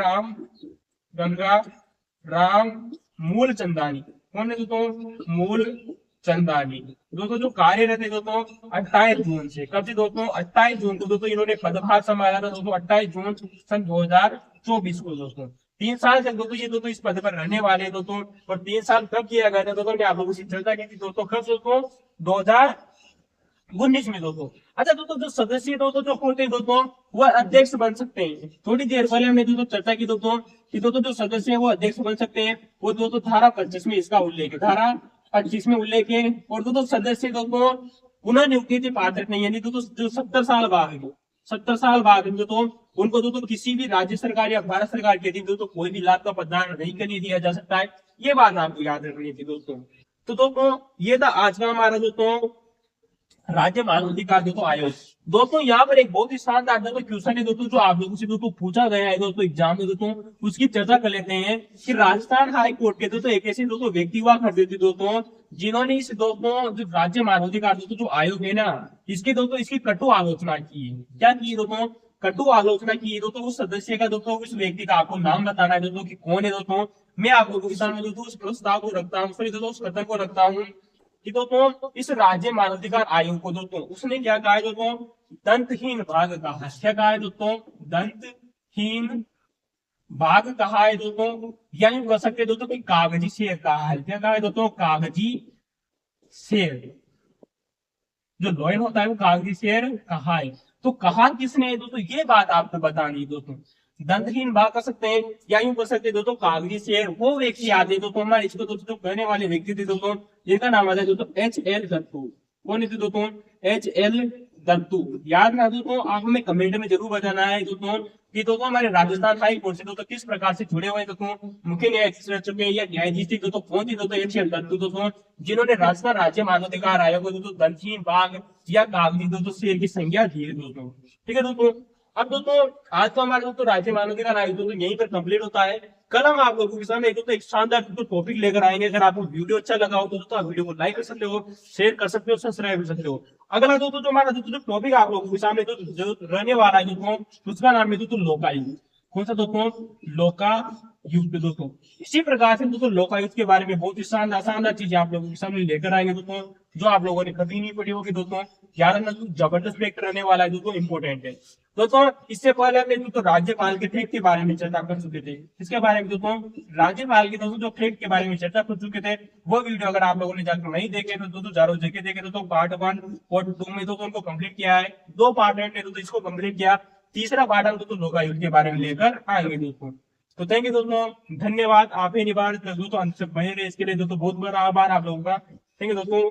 राम मूल चंदानी, कौन है दोस्तों, मूल चंदानी दोस्तों, जो कार्यरत है दोस्तों 28 जून से, कब से दोस्तों 28 जून को दोस्तों इन्होंने पदभार संभाला था दोस्तों, 28 जून सन 2024 को दोस्तों। 3 साल तक दोस्तों ये दोस्तों इस पद पर रहने वाले हैं दोस्तों। और 3 साल कब किया गया था दोस्तों, आप लोगों से चर्चा की थी दोस्तों, कब दोस्तों 2019 में दोस्तों। अच्छा दोस्तों जो सदस्य दोस्तों जो होते हैं दोस्तों वह अध्यक्ष बन सकते हैं, थोड़ी देर पहले हमने दोस्तों चर्चा की दोस्तों कि दोस्तों जो सदस्य है वो अध्यक्ष बन सकते हैं। वो दोस्तों धारा 25 में इसका उल्लेख है, धारा 25 में उल्लेख है। और दोस्तों सदस्य दोस्तों पुनः नियुक्ति के पात्र नहीं, यानी दोस्तों जो 70 साल बाद 70 साल बाद दोस्तों उनको दोस्तों किसी भी राज्य सरकार या भारत सरकार के अधीन दोस्तों कोई भी लाभ का प्रदान नहीं करने दिया जा सकता है, ये बात आपको याद रखनी थी दोस्तों। तो दोस्तों ये था आज का हमारा दोस्तों राज्य मानव अधिकार दोस्तों आयोग। दोस्तों यहाँ पर एक बहुत ही शानदार दोस्तों क्वेश्चन है दोस्तों जो आप लोगों से दोस्तों पूछा गया है दोस्तों एग्जाम में दोस्तों, उसकी चर्चा कर लेते हैं कि राजस्थान हाई कोर्ट के दोस्तों एक ऐसे दोस्तों व्यक्ति हुआ करते थे दोस्तों जिन्होंने इस दोस्तों जो राज्य मानव अधिकार दोस्तों जो आयोग है ना इसके दोस्तों इसकी कटु आलोचना की है। क्या की दोस्तों, कटु आलोचना की है दोस्तों। उस सदस्य का दोस्तों उस व्यक्ति का आपको नाम बताना है दोस्तों कि कौन है दोस्तों। मैं आप लोगों के सामने दोस्तों उस प्रस्ताव को रखता हूँ, दोस्तों उस कथन को रखता हूँ कि दोस्तों इस राज्य मानवाधिकार आयोग को दोस्तों उसने क्या कहा है दोस्तों, दंतहीन भाग कहा है। क्या कहा है दोस्तों, दंतहीन भाग कहा है दोस्तों, यानी कह सकते दोस्तों कि कागजी शेर कहा है। क्या कहा है दोस्तों, कागजी शेर, जो लॉयन होता है वो कागजी शेर कहा है। तो कहा किसने दोस्तों, ये बात आपको बतानी है दोस्तों। दंतहीन बाघ कर सकते हैं, या यूं कर सकते हैं दोस्तों कागजी शेर। वो व्यक्ति आते हैं दोस्तों हमारे इसको दोस्तों कहने वाले व्यक्ति थे दोस्तों, जिनका नाम आता है दोस्तों HL दत्तू। कौन थे दोस्तों? HL दत्तू। याद ना दोस्तों, आप हमें कमेंट में जरूर बताना है दोस्तों कि दोस्तों हमारे राजस्थान हाई कोर्ट से दोस्तों किस प्रकार से जुड़े हुए हैं दोस्तों, मुख्य न्यायाधीश रह चुके हैं या न्यायाधीश थी दोस्तों, कौन थी दोस्तों? HL दत्तू दोस्तों, जिन्होंने राजस्थान राज्य मानवाधिकार आयोग को दोस्तों दंतहीन बाघ या कागजी दोस्तों शेर की संज्ञा दी है दोस्तों। ठीक है दोस्तों, अब दोस्तों आज तो हमारे दोस्तों राज्य मानवाधिकार आयोग दोस्तों यहीं पर कंप्लीट होता है। कल हम आप लोगों के सामने दोस्तों एक शानदार दोस्तों टॉपिक लेकर आएंगे। अगर आपको वीडियो अच्छा लगा हो तो दोस्तों आप वीडियो को लाइक कर सकते हो, शेयर कर सकते हो, सब्सक्राइब कर सकते हो। अगला दोस्तों जो हमारा दोस्तों टॉपिक आप लोगों के सामने जो रहने वाला है दोस्तों, उसका नाम है दोस्तों लोकायुक्त। कौन सा दोस्तों? लोकायुक्त दोस्तों। इसी प्रकार से दोस्तों लोकायुक्त के बारे में बहुत ही शानदार शानदार चीजें आप लोगों के सामने लेकर आएंगे दोस्तों, जो आप लोगों ने कभी नहीं पढ़ी होगी दोस्तों। 11 नंबर जबरदस्त फैक्ट रहने वाला है दोस्तों, इंपॉर्टेंट है दोस्तों। इससे पहले हमने दोस्तों राज्यपाल के फैक्ट के बारे में चर्चा कर चुके थे। इसके बारे में दोस्तों राज्यपाल के दोस्तों जो फैक्ट के बारे में चर्चा कर चुके थे, वो वीडियो अगर आप लोगों ने जाकर नहीं देखे तो दोस्तों जरूर देखे देखे दोस्तों। पार्ट 1 और 2 में दोस्तों उनको कंप्लीट किया है, 2 पार्ट ने दोस्तों इसको कंप्लीट किया। तीसरा पार्ट हम दोस्तों लोकायुक्त के बारे में लेकर आएंगे दोस्तों। तो थैंक यू दोस्तों, धन्यवाद। आप ही निवार दोस्तों अंत तक बने रहे, इसके लिए दोस्तों बहुत बड़ा आभार आप लोगों का। थैंक यू दोस्तों।